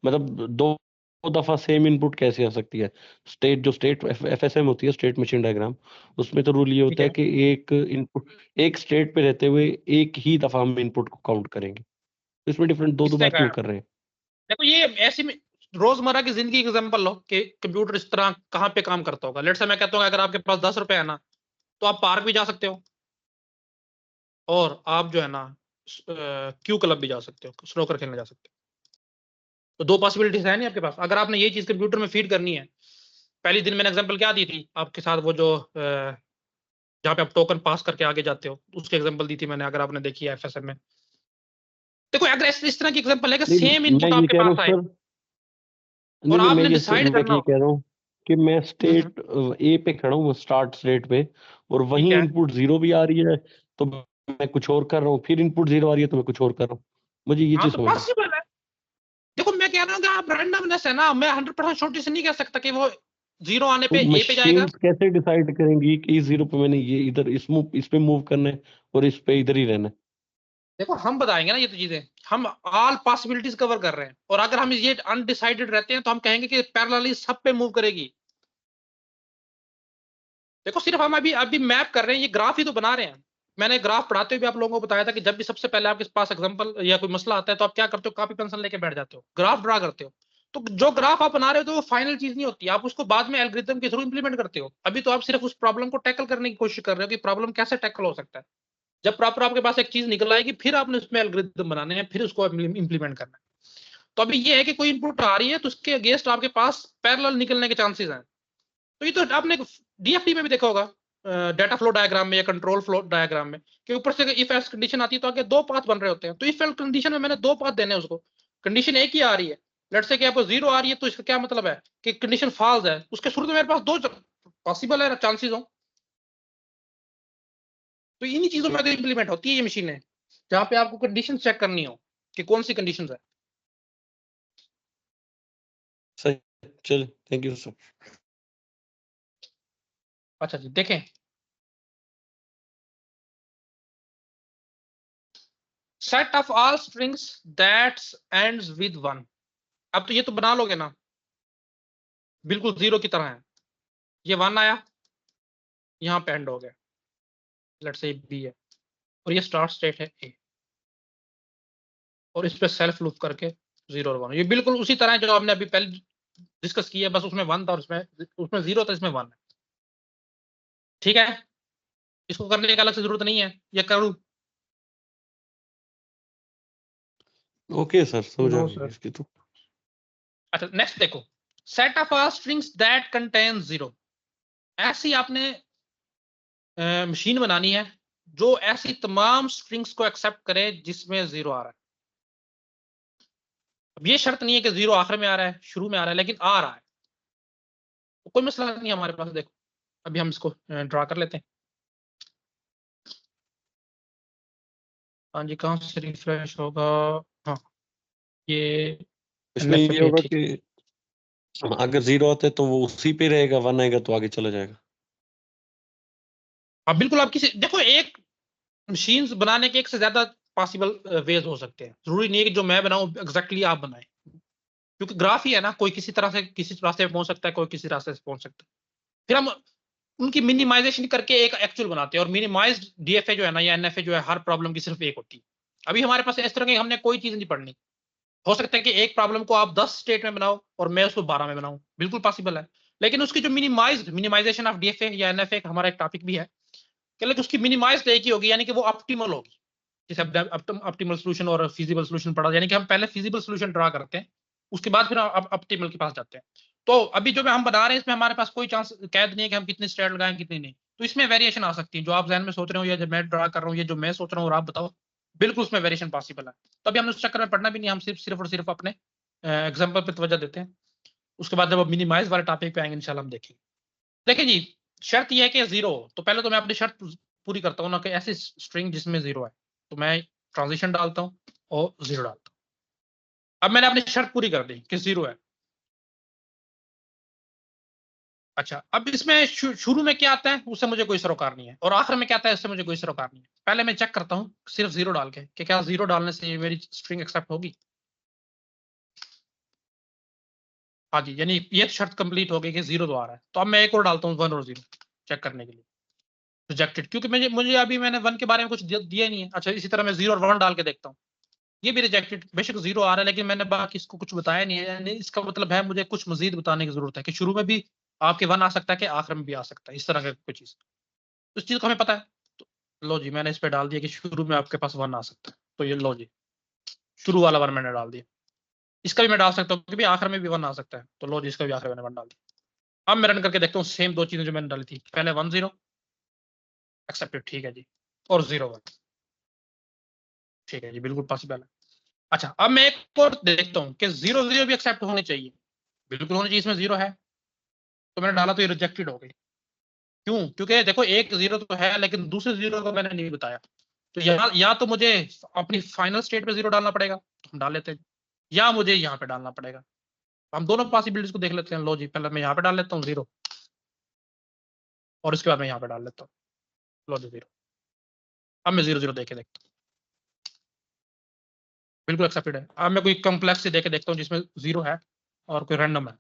मतलब दो दफा सेम इनपुट कैसे आ सकती है। स्टेट जो स्टेट एफएसएम होती है, स्टेट मशीन डायग्राम, उसमें तो रूल ये ठीक होता है है, कि एक इनपुट, एक स्टेट पे रहते हुए एक ही दफा हम इनपुट को काउंट करेंगे। तो इसमें डिफरेंट दो किसने बार कहा? क्यों कर रहे हैं? देखो ये ऐसी रोजमर्रा की जिंदगी एग्जांपल लो कि कंप्यूटर इस तरह कहाँ पे काम करता होगा। लेट्स से मैं कहता हूँ अगर आपके पास 10 रुपए है ना, तो आप पार्क भी जा सकते हो, और आप जो है ना क्यू क्लब भी जा सकते हो, स्नूकर खेलने जा सकते हो। तो दो पॉसिबिलिटीज है नहीं आपके पास। अगर आपने ये चीज कंप्यूटर में फीड करनी है, पहली दिन मैंने एग्जांपल क्या दी थी आपके साथ, वो जो जहाँ पे आप टोकन पास करके आगे जाते हो, उसकी एग्जांपल दी थी मैंने, अगर आपने देखी है एफएसएम में। देखो अगर इस तरह की एग्जांपल है कि नहीं, सेम मैं इनपुट ये आपके कह रहा पास हूँ आए सर, नहीं और नहीं, आपने डिसाइड मैं करना ये हो। कह रहा हूँ कि मैं स्टेट ए पे खड़ा हूँ, स्टार्ट स्टेट पे, और ठीक वहीं है, इनपुट 0 भी आ रही है तो मैं कुछ और कर रहा हूँ, फिर इनपुट 0 आ रही है तो मैं कुछ और कर रहा हूँ। मुझे ये हाँ चीज तो समझ है। पॉसिबल है। देखो मैं कह रहा हूँ कि आप रैंडमनेस है ना, मैं 100% श्योरिटी से नहीं कह सकता कि वो 0 आने तो पे ए पे जाएगा। मशीन्स कैसे डिसाइड करेंगी कि इस 0 पे मैंने ये इधर इस पे मूव करना है और इस पे इधर ही रहना है? देखो हम बताएंगे ना ये तो चीजें, हम ऑल पॉसिबिलिटीज कवर कर रहे हैं, और अगर हम ये अनडिसाइडेड रहते हैं तो हम कहेंगे कि पैरेलली सब पे मूव करेगी। देखो सिर्फ हम अभी अभी मैप कर रहे हैं, ये ग्राफ ही तो बना रहे हैं। मैंने ग्राफ पढ़ाते हुए भी आप लोगों को बताया था कि जब भी सबसे पहले आपके पास एग्जांपल या कोई मसला आता है तो आप क्या करते हो, कॉपी पेंसिल लेके बैठ जाते हो, ग्राफ ड्रा करते हो। तो जो ग्राफ आप बना रहे हो तो वो फाइनल चीज नहीं होती, आप उसको बाद में एल्गोरिथम के थ्रू इंप्लीमेंट करते हो। अभी तो आप सिर्फ उस प्रॉब्लम को टैकल करने की कोशिश कर रहे हो कि प्रॉब्लम कैसे टैकल हो सकता है। जब प्रॉपर आपके पास एक चीज निकल आएगी फिर आपने उसमें एल्गोरिथम बनाने हैं, फिर उसको इंप्लीमेंट करना है। तो अभी ये है कि कोई इनपुट आ रही है तो उसके अगेंस्ट आपके पास पैरेलल निकलने के चांसेस हैं। तो ये तो आपने डीएफटी में भी देखा होगा, डाटा फ्लो डायग्राम में या कंट्रोल फ्लो डायग्राम में, कि ऊपर से इफ एल्स कंडीशन आती है तो आगे दो पाथ बन रहे होते हैं। तो इफ एल्स कंडीशन में मैंने दो पाथ देने हैं उसको, कंडीशन एक ही आ रही है, लेट्स से कि आपको 0 आ रही है, तो इसका क्या मतलब है कि कंडीशन फॉल्स है, उसके शुरू में मेरे पास दो पॉसिबल है चांसेस हो। तो इन्हीं चीजों में अगर इंप्लीमेंट होती है ये मशीनें, जहां पे आपको कंडीशन चेक करनी हो कि कौन सी कंडीशन है। सही, चलो, थैंक यू सर। अच्छा जी देखें, set of all strings that ends with 1। अब तो ये तो बना लोगे ना, बिल्कुल 0 की तरह है। ये 1 आया, यहाँ पे एंड हो गया, लेट्स से बी है, और ये स्टार्ट स्टेट है ए, और इस पे सेल्फ लूप करके 0 और 1, ये बिल्कुल उसी तरह है जो आपने अभी पहले डिस्कस किया, बस उसमें 1 था और उसमें 0 था, इसमें 1 है। ठीक है, इसको करने की अलग से जरूरत नहीं है, ये करूँ। ओके सर, समझ आ नो गई सर। इसकी तो। अच्छा नेक्स्ट देखो, set of all strings that contain 0। ऐसी आपने मशीन बनानी है जो ऐसी तमाम स्ट्रिंग्स को एक्सेप्ट करे जिसमें 0 आ रहा है। अब ये शर्त नहीं है कि 0 आखिर में आ रहा है, शुरू में आ रहा है, लेकिन आ रहा है, तो कोई मसला नहीं है हमारे पास। देखो अभी हम इसको ड्रा कर लेते हैं। हाँ जी, कहाँ से रिफ्रेश होगा? हाँ, ये इसमें ये NFA होगा ठीक। कि अगर 0 आता है तो वो उसी पे रहेगा, 1 आएगा तो आगे चला जाएगा। हाँ बिल्कुल, आप किसी देखो एक मशीन्स बनाने के एक से ज्यादा पॉसिबल वेज हो सकते हैं, जरूरी नहीं है कि जो मैं बनाऊं एग्जैक्टली आप बनाएं, क्योंकि ग्राफ ही है ना, कोई किसी तरह से किसी रास्ते पे पहुंच सकता है, कोई किसी रास्ते से पहुंच सकता है। फिर हम उनकी मिनिमाइजेशन करके एक एक्चुअल बनाते हैं, और मिनिमाइज्ड डीएफए जो है ना या एनएफए जो है, हर प्रॉब्लम की सिर्फ एक होती है। अभी हमारे पास इस तरह की हमने कोई चीज नहीं पढ़नी। हो सकता है कि एक प्रॉब्लम को आप 10 स्टेट में बनाओ और मैं उसको 12 में बनाऊं, बिल्कुल पॉसिबल है। लेकिन उसकी जो मिनिमाइजेशन ऑफ डीएफए या एनएफए हमारा एक टॉपिक भी है कि लेकिन उसकी मिनिमाइज्ड एक ही होगी, यानी कि वो ऑप्टिमल होगी। जैसे ऑप्टिमल सोल्यूशन और फिजिबल सोल्यूशन पढ़ा, यानी कि हम पहले फिजिबल सोल्यूशन ड्रा करते हैं, उसके बाद फिर ऑप्टिमल के पास जाते हैं। तो अभी जो हम बना रहे हैं इसमें हमारे पास कोई चांस कैद नहीं है कि हम कितनी स्टेट लगाएं कितनी नहीं। तो इसमें वेरिएशन आ सकती है, जो आप जहन में सोच रहे हो या जो मैं ड्रा कर रहा हूँ, ये जो मैं सोच रहा हूँ और आप बताओ, बिल्कुल उसमें वेरिएशन पॉसिबल है। तो अभी हमने उस चक्कर में पढ़ना भी नहीं, हम सिर्फ और सिर्फ अपने एग्जाम्पल पे तवज्जो देते हैं। उसके बाद जब मिनिमाइज वाले टॉपिक पे आएंगे इंशाल्लाह हम देखेंगे। देखिए जी, शर्त यह है कि 0, तो पहले तो मैं अपनी शर्त पूरी करता हूँ ना, कि ऐसी स्ट्रिंग जिसमें 0 है, तो मैं ट्रांजिशन डालता हूँ और 0 डालता हूँ। अब मैंने अपनी शर्त पूरी कर दी कि 0 है। अच्छा, अब इसमें शुरू में क्या आता है उससे मुझे कोई सरोकार नहीं है, और आखिर में क्या आता है उससे मुझे कोई सरोकार नहीं है। पहले मैं चेक करता हूँ सिर्फ 0 डाल के कि क्या 0 डालने से मेरी स्ट्रिंग एक्सेप्ट होगी। हाँ जी, यानी ये शर्त कंप्लीट हो गई कि 0 तो आ रहा है। तो अब मैं एक और डालता हूँ 1 और 0 चेक करने के लिए, रिजेक्टेड, क्योंकि मुझे अभी मैंने 1 के बारे में कुछ दिया ही नहीं है। अच्छा, इसी तरह मैं 0 और 1 डाल के देखता हूँ, ये भी रिजेक्टेड, बेशक 0 आ रहा है लेकिन मैंने बाकी इसको कुछ बताया नहीं है, यानी इसका मतलब है मुझे कुछ मजीद बताने की जरूरत है कि शुरू में भी आपके 1 आ सकता है कि आखिर में भी आ सकता है, इस तरह का कोई चीज, उस चीज को हमें पता है। तो लो जी, मैंने इस पे डाल दिया कि शुरू में आपके पास 1 आ सकता है, तो ये लो जी, शुरू वाला 1 मैंने डाल दिया। इसका भी मैं डाल सकता हूँ क्योंकि आखिर में भी 1 आ सकता है, तो लो जी, इसका भी आखिर में 1 डाल दिया। अब मैं रन करके देखता हूँ सेम 2 चीजें जो मैंने डाली थी, पहले 1 0 एक्सेप्टेड, ठीक है जी, और 0 1, ठीक है जी, बिल्कुल पॉसिबल है। अच्छा, अब मैं एक और देखता हूँ कि 0 0 भी एक्सेप्ट होने चाहिए, बिल्कुल होने चाहिए, इसमें 0 है, तो मैंने डाला तो ये रिजेक्टेड हो गई। क्यों? क्योंकि देखो एक 0 तो है लेकिन दूसरे 0 को मैंने नहीं बताया, तो यहाँ या तो मुझे अपनी फाइनल स्टेट पे 0 डालना पड़ेगा, तो हम डाल लेते हैं, या मुझे यहाँ पे डालना पड़ेगा। हम दोनों पॉसिबिलिटीज को देख लेते हैं। लो जी, पहले मैं यहाँ पे डाल लेता हूँ 0, और इसके बाद मैं यहाँ पे डाल लेता हूँ लो जी 0। अब मैं 0 0 देके देखता हूँ, बिल्कुल एक्सेप्टेड है। अब मैं कोई कॉम्प्लेक्स से देके देखता हूँ जिसमें 0 है और कोई रैंडम है।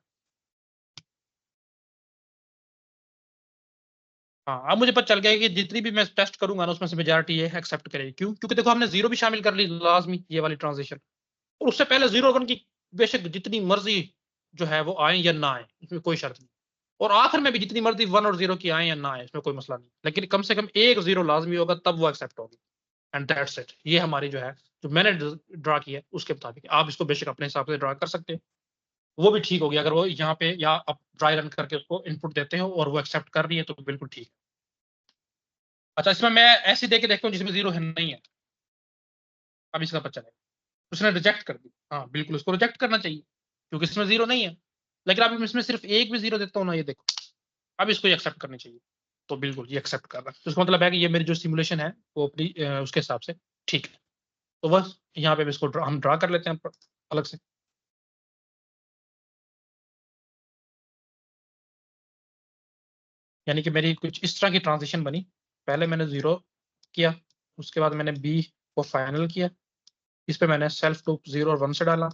हाँ, अब मुझे पता चल गया कि जितनी भी मैं टेस्ट करूंगा ना उसमें से मेजॉरिटी ये एक्सेप्ट करेगी। क्यों? क्योंकि देखो हमने 0 भी शामिल कर ली लाजमी, ये वाली ट्रांजिशन, और उससे पहले 0 1 की बेशक जितनी मर्जी जो है वो आए या ना आए, इसमें कोई शर्त नहीं, और आखिर में भी जितनी मर्जी 1 और 0 की आए या ना आए, इसमें कोई मसला नहीं, लेकिन कम से कम एक 0 लाजमी होगा, तब वो एक्सेप्ट होगी। And that's it. ये हमारी जो है, जो मैंने ड्रा किया है उसके मुताबिक, आप इसको बेशक अपने हिसाब से ड्रा कर सकते हैं, वो भी ठीक होगी। अगर वो यहाँ पे या आप ड्राई रन करके उसको इनपुट देते हो और वो एक्सेप्ट कर रही है तो बिल्कुल ठीक है। अच्छा, इसमें मैं ऐसे देके देखता हूँ जिसमें 0 है नहीं है, अब इसका पता चलेगा। उसने रिजेक्ट कर दी, हाँ बिल्कुल उसको रिजेक्ट करना चाहिए क्योंकि इसमें 0 नहीं है। लेकिन अब इसमें सिर्फ एक भी 0 देता हूँ ना, ये देखो, अब इसको एक्सेप्ट करनी चाहिए, तो बिल्कुल ये एक्सेप्ट कर रहा है, तो इसका मतलब है कि ये मेरी जो सिमुलेशन है वो अपनी उसके हिसाब से ठीक है। तो बस यहाँ पे इसको हम ड्रा कर लेते हैं अलग से। यानी कि मेरी कुछ इस तरह की ट्रांजिशन बनी, पहले मैंने 0 किया, उसके बाद मैंने बी को फाइनल किया, इस पे मैंने सेल्फ लूप 0 और 1 से डाला,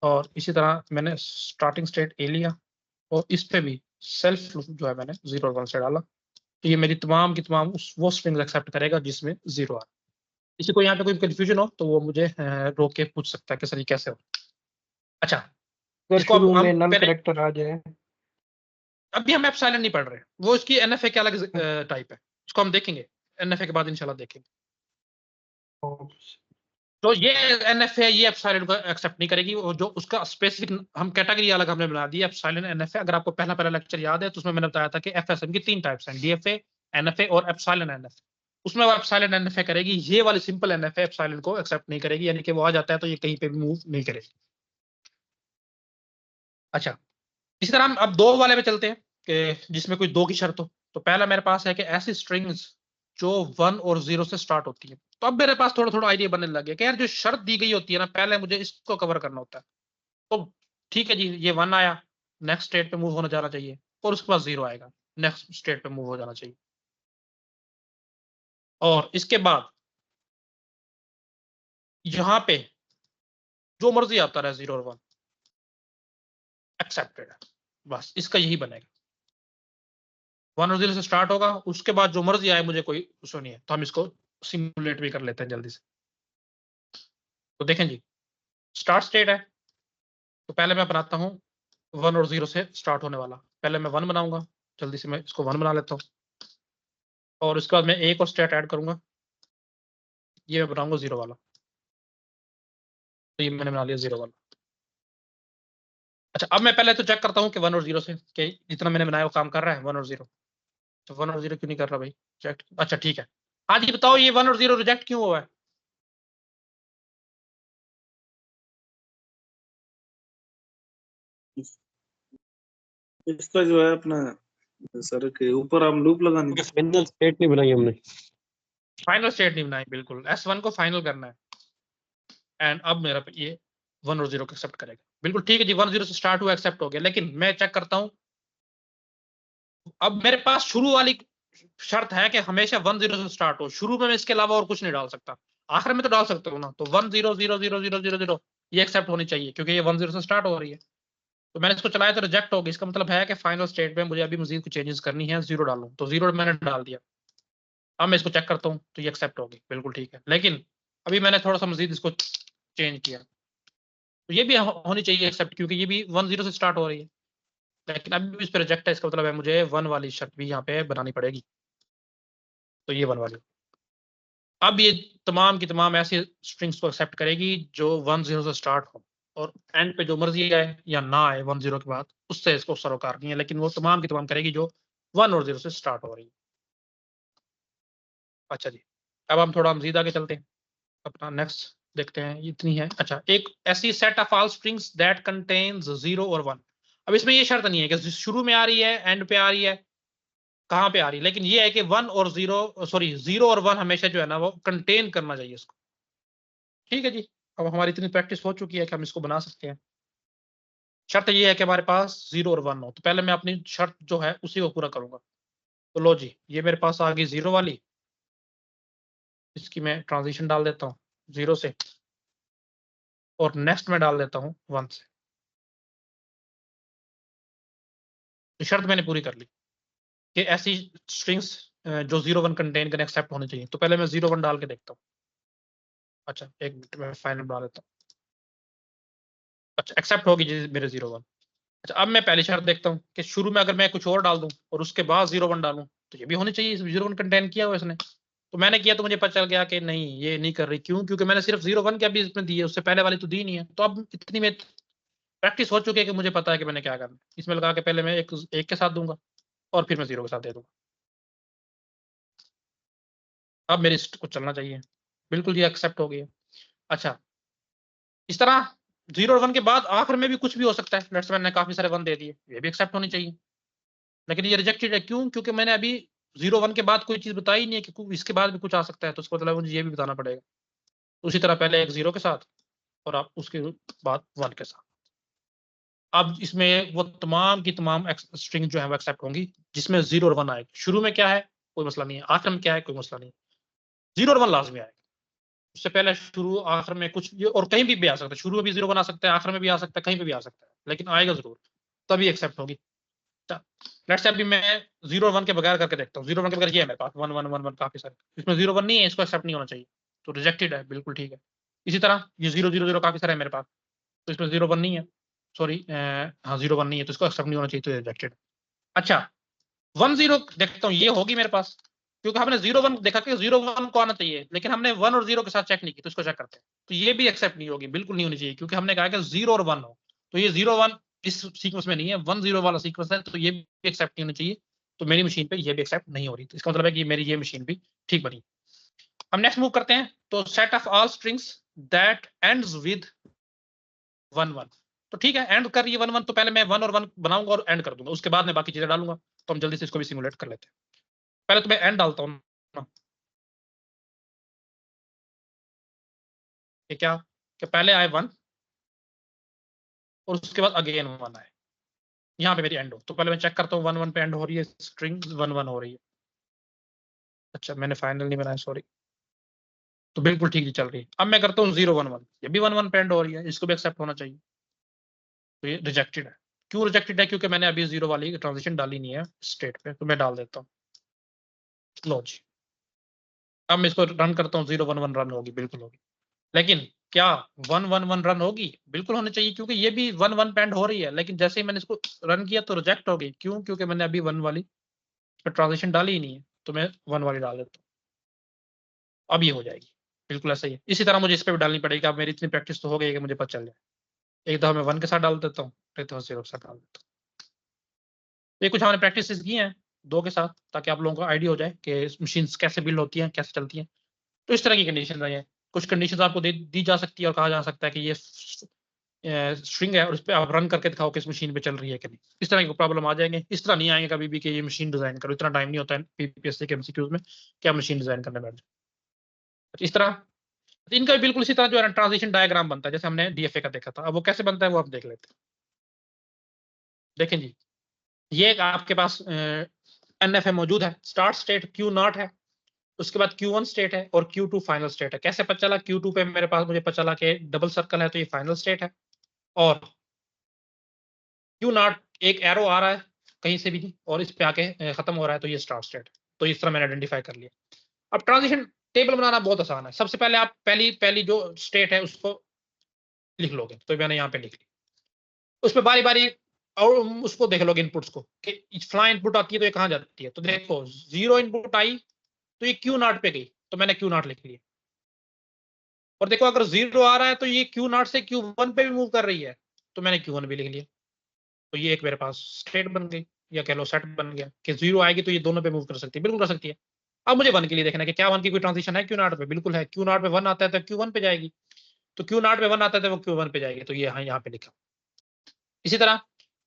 और इसी तरह मैंने स्टार्टिंग स्टेट ए लिया, और इस पे भी सेल्फ लूप जो है मैंने 0 और 1 से डाला, तो ये मेरी तमाम की तमाम वो स्ट्रिंग्स एक्सेप्ट करेगा जिसमें 0 आ। किसी को यहाँ पे कोई कंफ्यूजन हो तो वो मुझे रोक के पूछ सकता है कि सर ये कैसे हो। अच्छा, अगर इसको अब शुरू हम में नल पहले, करेक्टर आ जाए, अभी हम एप्सिलॉन नहीं पढ़ रहे, वो इसकी एनएफए के अलग टाइप है, इसको हम देखेंगे एनएफए के बाद इंशाल्लाह देखेंगे। तो ये एनएफए ये एप्सिलॉन को एक्सेप्ट नहीं करेगी, और जो उसका स्पेसिफिक हम कैटेगरी अलग हमने बना दी एप्सिलॉन एनएफए। अगर आपको पहला पहला लेक्चर याद है तो उसमें मैंने बताया था कि एफएसएम की 3 टाइप्स हैं, डीएफए, एनएफए और एप्सिलॉन एनएफए। उसमें वो एप्सिलॉन एनएफए करेगी, ये वाली सिंपल एनएफए एप्सिलॉन को एक्सेप्ट नहीं करेगी, यानी कि वो आ जाता है तो ये कहीं पे भी मूव नहीं करेगी। अच्छा, इसी तरह हम अब 2 वाले पे चलते हैं कि जिसमें कोई 2 की शर्त हो। तो पहला मेरे पास है कि ऐसी स्ट्रिंग्स जो 1 और 0 से स्टार्ट होती है। तो अब मेरे पास थोड़ा थोड़ा आइडिया बनने लग गया कि यार जो शर्त दी गई होती है ना, पहले मुझे इसको कवर करना होता है। तो ठीक है जी, ये 1 आया, नेक्स्ट स्टेट पे मूव होना जाना चाहिए, और उसके बाद 0 आएगा, नेक्स्ट स्टेट पे मूव हो जाना चाहिए, और इसके बाद यहाँ पे जो मर्जी आता रहे 0 और 1 एक्सेप्टेड है, बस इसका यही बनेगा। 1 और 0 से स्टार्ट होगा, उसके बाद जो मर्जी आए मुझे कोई इशू नहीं है। तो हम इसको सिमुलेट भी कर लेते हैं जल्दी से। तो देखें जी, स्टार्ट स्टेट है, तो पहले मैं बनाता हूँ 1 और 0 से स्टार्ट होने वाला। पहले मैं 1 बनाऊंगा, जल्दी से मैं इसको 1 बना लेता हूँ, और उसके बाद मैं एक और स्टेट ऐड करूंगा, ये मैं बनाऊंगा 0 वाला, तो ये मैंने बना लिया 0 वाला। अच्छा, अब मैं पहले तो चेक करता हूँ कि 1 और 0 से कि जितना मैंने बनाया वो काम कर रहा है 1 और 0। तो 1 और 0 क्यों नहीं कर रहा भाई, चेक। अच्छा ठीक है, हाँ जी बताओ ये 1 और 0 रिजेक्ट क्यों हुआ है? इसका जो है अपना सर के ऊपर हम लूप लगानी क्योंकि फाइनल स्टेट नहीं बनाई हमने। फाइनल स्टेट नहीं बनाई, बिल्कुल S1 को फाइनल करना है। एंड अब मेरा ये 1 और 0 को एक्सेप्ट करेगा, बिल्कुल ठीक है जी। 1 0 से स्टार्ट हुआ, एक्सेप्ट हो गया, लेकिन मैं चेक करता हूँ, अब मेरे पास शुरू वाली शर्त है कि हमेशा 1 0 से स्टार्ट हो, शुरू में मैं इसके अलावा और कुछ नहीं डाल सकता, आखिर में तो डाल सकता हूँ ना। तो 1 0 0 0 0 0 0 ये एक्सेप्ट होनी चाहिए क्योंकि ये 1 0 से स्टार्ट हो रही है। तो मैंने इसको चलाया तो रिजेक्ट हो गई, इसका मतलब है कि फाइनल स्टेट में मुझे अभी मजीद कुछ चेंजेस करनी है, 0 डालूं, तो 0 मैंने डाल दिया। अब मैं इसको चेक करता हूँ तो ये एक्सेप्ट होगी, बिल्कुल ठीक है। लेकिन अभी मैंने थोड़ा सा मजीद इसको चेंज किया, तो ये भी होनी चाहिए एक्सेप्ट क्योंकि ये भी 1 0 से स्टार्ट हो रही है, लेकिन अभी इस पर रिजेक्ट है, इसका मतलब है मुझे 1 वाली शर्त भी यहाँ पे बनानी पड़ेगी, तो ये 1 वाली। अब ये तमाम की तमाम ऐसी स्ट्रिंग्स को एक्सेप्ट करेगी जो 10 से स्टार्ट हो और एंड पे जो मर्जी आए या ना आए 10 के बाद, उससे इसको सरोकार नहीं है, लेकिन वो तमाम की तमाम करेगी जो 1 और 0 से स्टार्ट हो रही है। अच्छा जी, अब हम थोड़ा मजीद आगे चलते हैं, अपना नेक्स्ट देखते हैं, इतनी है। अच्छा, एक ऐसी set of all strings that contains 0 और 1। अब इसमें ये शर्त नहीं है कि शुरू में आ रही है, एंड पे आ रही है, कहाँ पे आ रही है, लेकिन ये है कि 1 और 0, सॉरी 0 और 1 हमेशा जो है ना वो कंटेन करना चाहिए इसको। ठीक है जी, अब हमारी इतनी प्रैक्टिस हो चुकी है कि हम इसको बना सकते हैं। शर्त ये है कि हमारे पास 0 और 1 हो, तो पहले मैं अपनी शर्त जो है उसी को पूरा करूंगा। तो लो जी, ये मेरे पास आ गई 0 वाली, इसकी मैं ट्रांजिशन डाल देता हूँ 0 से, और नेक्स्ट में डाल देता हूँ 1 से। तो शर्त मैंने पूरी कर ली कि ऐसी स्ट्रिंग्स जो 0 1 कंटेन कर एक्सेप्ट होनी चाहिए। तो पहले मैं 0 1 डाल के देखता हूँ। अच्छा, एक मिनट में फाइनल डाल देता हूँ। अच्छा, एक्सेप्ट होगी जी मेरे 0 1। अच्छा, अब मैं पहली शर्त देखता हूँ कि शुरू में अगर मैं कुछ और डाल दूं और उसके बाद 0 1 डालूं तो ये भी होनी चाहिए। 0 1 कंटेन किया हुआ इसने, तो मैंने किया तो मुझे पता चल गया कि नहीं, ये नहीं कर रही। क्यों? क्योंकि मैंने सिर्फ 0 1 के अभी इसमें दी है, उससे पहले वाली तो दी नहीं है। तो अब इतनी में प्रैक्टिस हो चुकी है कि मुझे पता है कि मैंने क्या करना है। इसमें लगा के पहले मैं एक के साथ दूंगा और फिर मैं 0 के साथ दे दूंगा। अब मेरी को चलना चाहिए, बिल्कुल ये एक्सेप्ट हो गई। अच्छा, इस तरह 0 और 1 के बाद आखिर में भी कुछ भी हो सकता है। लेट्स मैंने काफी सारे 1 दे दिए, ये भी एक्सेप्ट होनी चाहिए, लेकिन ये रिजेक्टेड है। क्यों? क्योंकि मैंने अभी 0 1 के बाद कोई चीज बताई नहीं है कि इसके बाद भी कुछ आ सकता है, तो इसको मतलब मुझे ये भी बताना पड़ेगा। उसी तरह पहले एक 0 के साथ और आप उसके बाद 1 के साथ। अब इसमें वो तमाम की तमाम स्ट्रिंग जो है वो एक्सेप्ट होंगी जिसमें 0 और 1 आएगी। शुरू में क्या है कोई मसला नहीं है, आखिर में क्या है कोई मसला नहीं है, 0 और 1 लाजमी आएगा। उससे पहले शुरू आखिर में कुछ और कहीं भी आ सकता है, शुरू में भी 0 1 आ सकता है, आखिर में भी आ सकता है, कहीं पे भी आ सकता है, लेकिन आएगा जरूर, तभी एक्सेप्ट होगी। लेट्स से अभी मैं 0 और 1 के बगैर करके देखता हूँ। 0 1 के बगैर ये है मेरे पास 1 1 1 1 काफी सारे, इसमें 0 1 नहीं है, इसको एक्सेप्ट नहीं होना चाहिए, तो रिजेक्टेड है, बिल्कुल ठीक है। इसी तरह ये 0 0 0 काफी सारे है मेरे पास, तो इसमें 0 1 नहीं है, सॉरी हाँ 0 1 नहीं है, तो इसको एक्सेप्ट नहीं होना चाहिए, तो रिजेक्टेड। अच्छा, 1 0 देखता हूँ, ये होगी मेरे पास, क्योंकि हमने 0 1 देखा कि 0 1 को आना चाहिए, लेकिन हमने 1 और 0 के साथ चेक नहीं की, तो इसको चेक करते हैं। तो ये भी एक्सेप्ट नहीं होगी, बिल्कुल नहीं होनी चाहिए, क्योंकि हमने कहा कि 0 और 1 हो, तो ये 0 1 इस सीक्वेंस में नहीं है, 1 0 वाला सीक्वेंस है, तो ये भी एक्सेप्ट नहीं होनी चाहिए। तो मेरी मशीन पे ये भी एक्सेप्ट नहीं हो रही, तो इसका मतलब है कि मेरी ये मशीन भी ठीक बनी। हम नेक्स्ट मूव करते हैं, तो set of all strings that ends with 1 1। तो ठीक है, एंड कर रही है 1 1, तो पहले मैं 1 और 1 बनाऊंगा और एंड कर दूंगा, उसके बाद मैं बाकी चीजें डालूंगा। तो हम जल्दी से इसको भी सिमुलेट कर लेते हैं। पहले तो मैं एंड डालता हूँ ना, कि क्या कि पहले आए 1 और उसके बाद अगेन 1 आए, यहाँ पे मेरी एंड हो। तो पहले मैं चेक करता हूँ 1 1 पे एंड हो रही है, स्ट्रिंग 1 1 हो रही है। अच्छा, मैंने फाइनल नहीं बनाया, सॉरी, तो बिल्कुल ठीक ही चल रही है। अब मैं करता हूँ 0 1 1, ये भी 1 1 पे एंड हो रही है, इसको भी एक्सेप्ट होना चाहिए, तो ये रिजेक्टेड है। क्यों रिजेक्टेड है? क्योंकि मैंने अभी 0 वाली ट्रांजिशन डाली नहीं है स्टेट पे, तो मैं डाल देता हूँ। लो जी, अब मैं इसको रन करता हूँ, 0 1 1 रन होगी, बिल्कुल होगी। लेकिन क्या 1 1 1 रन होगी? बिल्कुल होनी चाहिए, क्योंकि ये भी 1 1 पे एंड हो रही है, लेकिन जैसे ही मैंने इसको रन किया तो रिजेक्ट हो गई। क्यों? क्योंकि मैंने अभी 1 वाली ट्रांजिशन डाली ही नहीं है, तो मैं 1 वाली डाल देता हूँ, अब ये हो जाएगी, बिल्कुल ऐसा ही है। इसी तरह मुझे इस पर भी डालनी पड़ेगी। अब मेरी इतनी प्रैक्टिस तो हो गई कि मुझे पता चल जाए। एक दफा मैं 1 के साथ डाल देता हूँ, एक दफा 0 के साथ डाल देता हूँ। ये कुछ हमने प्रैक्टिस की हैं 2 के साथ, ताकि आप लोगों को आइडिया हो जाए कि मशीन कैसे बिल्ड होती हैं, कैसे चलती हैं। तो इस तरह की कंडीशन है। कुछ कंडीशन आपको दी जा सकती है और कहा जा सकता है कि ये स्ट्रिंग है और इस पर आप रन करके दिखाओ कि इस मशीन पे चल रही है कि नहीं। इस तरह की प्रॉब्लम आ जाएंगे। इस तरह नहीं आएंगे कभी भी कि ये मशीन डिजाइन करो, इतना टाइम नहीं होता है पीपीएससी के एमसीक्यूज में क्या मशीन डिजाइन करने बैठ जाए। इस तरह इनका भी बिल्कुल इसी तरह जो है ट्रांजिशन डायग्राम बनता है, जैसे हमने डीएफए का देखा था। अब वो कैसे बनता है वो आप देख लेते हैं। देखें जी, ये एक आपके पास एनएफए मौजूद है, स्टार्ट स्टेट क्यू नॉट है, उसके बाद Q1 स्टेट है और Q2 फाइनल स्टेट है। कैसे पता चला? Q2 पे मेरे पास मुझे पता चला कि डबल सर्कल है, तो ये फाइनल स्टेट है, और Q0 एक एरो आ रहा है कहीं से भी और इस पे आके खत्म हो रहा है, तो ये स्टार्ट स्टेट है। तो इस तरह मैंने आइडेंटिफाई कर लिया। अब ट्रांजिशन टेबल बनाना बहुत आसान है। सबसे पहले आप पहली जो स्टेट है उसको लिख लोगे, तो मैंने यहाँ पे लिख ली। उसमें बारी बारी और उसको देख लोगे इनपुट्स को कि फ्लाई इनपुट आती है तो ये कहाँ जाती है। तो देखो 0 इनपुट आई तो ये Q0 पे गई, तो मैंने क्यू नॉट लिख लिया। और देखो अगर 0 आ रहा है तो ये क्यू नॉट से Q1 पे भी मूव कर रही है, तो मैंने Q1 भी लिख लिया। तो ये एक मेरे पास स्टेट बन गई, या कह लो सेट बन गया कि 0 आएगी तो ये दोनों पे मूव कर सकती है, बिल्कुल कर सकती है। अब मुझे 1 के लिए देखना है कि क्या 1 की कोई ट्रांजिशन है Q0 पे, बिल्कुल है। Q0 पे 1 आता है तो Q1 पे जाएगी, तो Q0 पे 1 आता है तो वो Q1 पे जाएगी, तो ये यहाँ पे लिखा। इसी तरह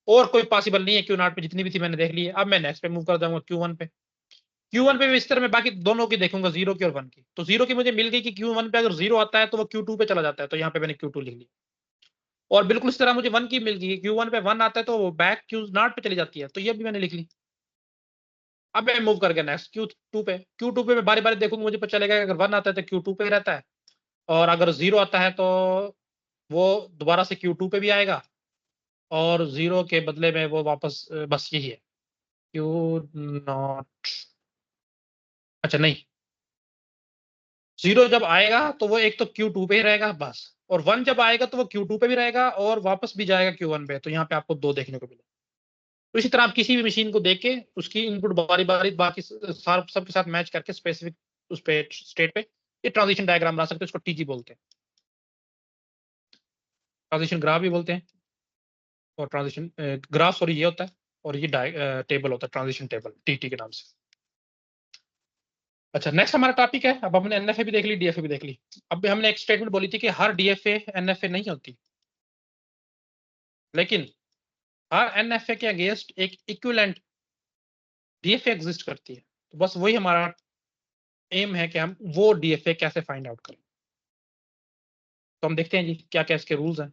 और कोई पॉसिबल नहीं है, Q0 पे जितनी भी थी मैंने देख ली है। अब मैं नेक्स्ट पे मूव कर जाऊंगा Q1 पे। Q1 पे भी इस तरह मैं बाकी दोनों की देखूंगा, 0 की और 1 की। तो 0 की मुझे मिल गई कि Q1 पे अगर 0 आता है तो वो Q2 पे चला जाता है, तो यहाँ पे मैंने Q2 लिख लिया। और बिल्कुल इस तरह मुझे 1 की मिल गई, Q1 पे 1 आता है तो वो बैक Q0 पे चली जाती है, तो ये भी मैंने लिख ली। अब मैं मूव कर गया नेक्स्ट Q2 पे। Q2 पे मैं बारी बारी देखूंगा, मुझे पता चलेगा अगर 1 आता है तो Q2 पे रहता है, और अगर 0 आता है तो वो दोबारा से Q2 पे भी आएगा, और 0 के बदले में वो वापस बस यही है Q0। अच्छा नहीं, 0 जब आएगा तो वो एक तो Q2 पे ही रहेगा बस, और 1 जब आएगा तो वो Q2 पे भी रहेगा और वापस भी जाएगा Q1 पे। तो यहाँ पे आपको 2 देखने को मिले। तो इसी तरह आप किसी भी मशीन को देख के उसकी इनपुट बारी बारी बाकी सबके साथ मैच करके स्पेसिफिक उस पे स्टेट पे ये ट्रांजिशन डायग्राम बना सकते हैं। इसको टीजी बोलते हैं, ट्रांजिशन ग्राफ भी बोलते हैं, और ट्रांजिशन ग्राफ सॉरी ये होता है, और ये टेबल होता है ट्रांजिशन टेबल टीटी के नाम से। अच्छा नेक्स्ट हमारा टॉपिक है, अब हमने एनएफए भी देख ली, डीएफए भी देख ली। अब हमने एक स्टेटमेंट बोली थी कि हर डीएफए एनएफए नहीं होती, लेकिन हर एनएफए के अगेंस्ट एक इक्विवेलेंट डीएफए एग्जिस्ट करती है। तो बस वही हमारा एम है कि हम वो डीएफए कैसे फाइंड आउट करें। तो हम देखते हैं जी क्या क्या इसके रूल्स हैं।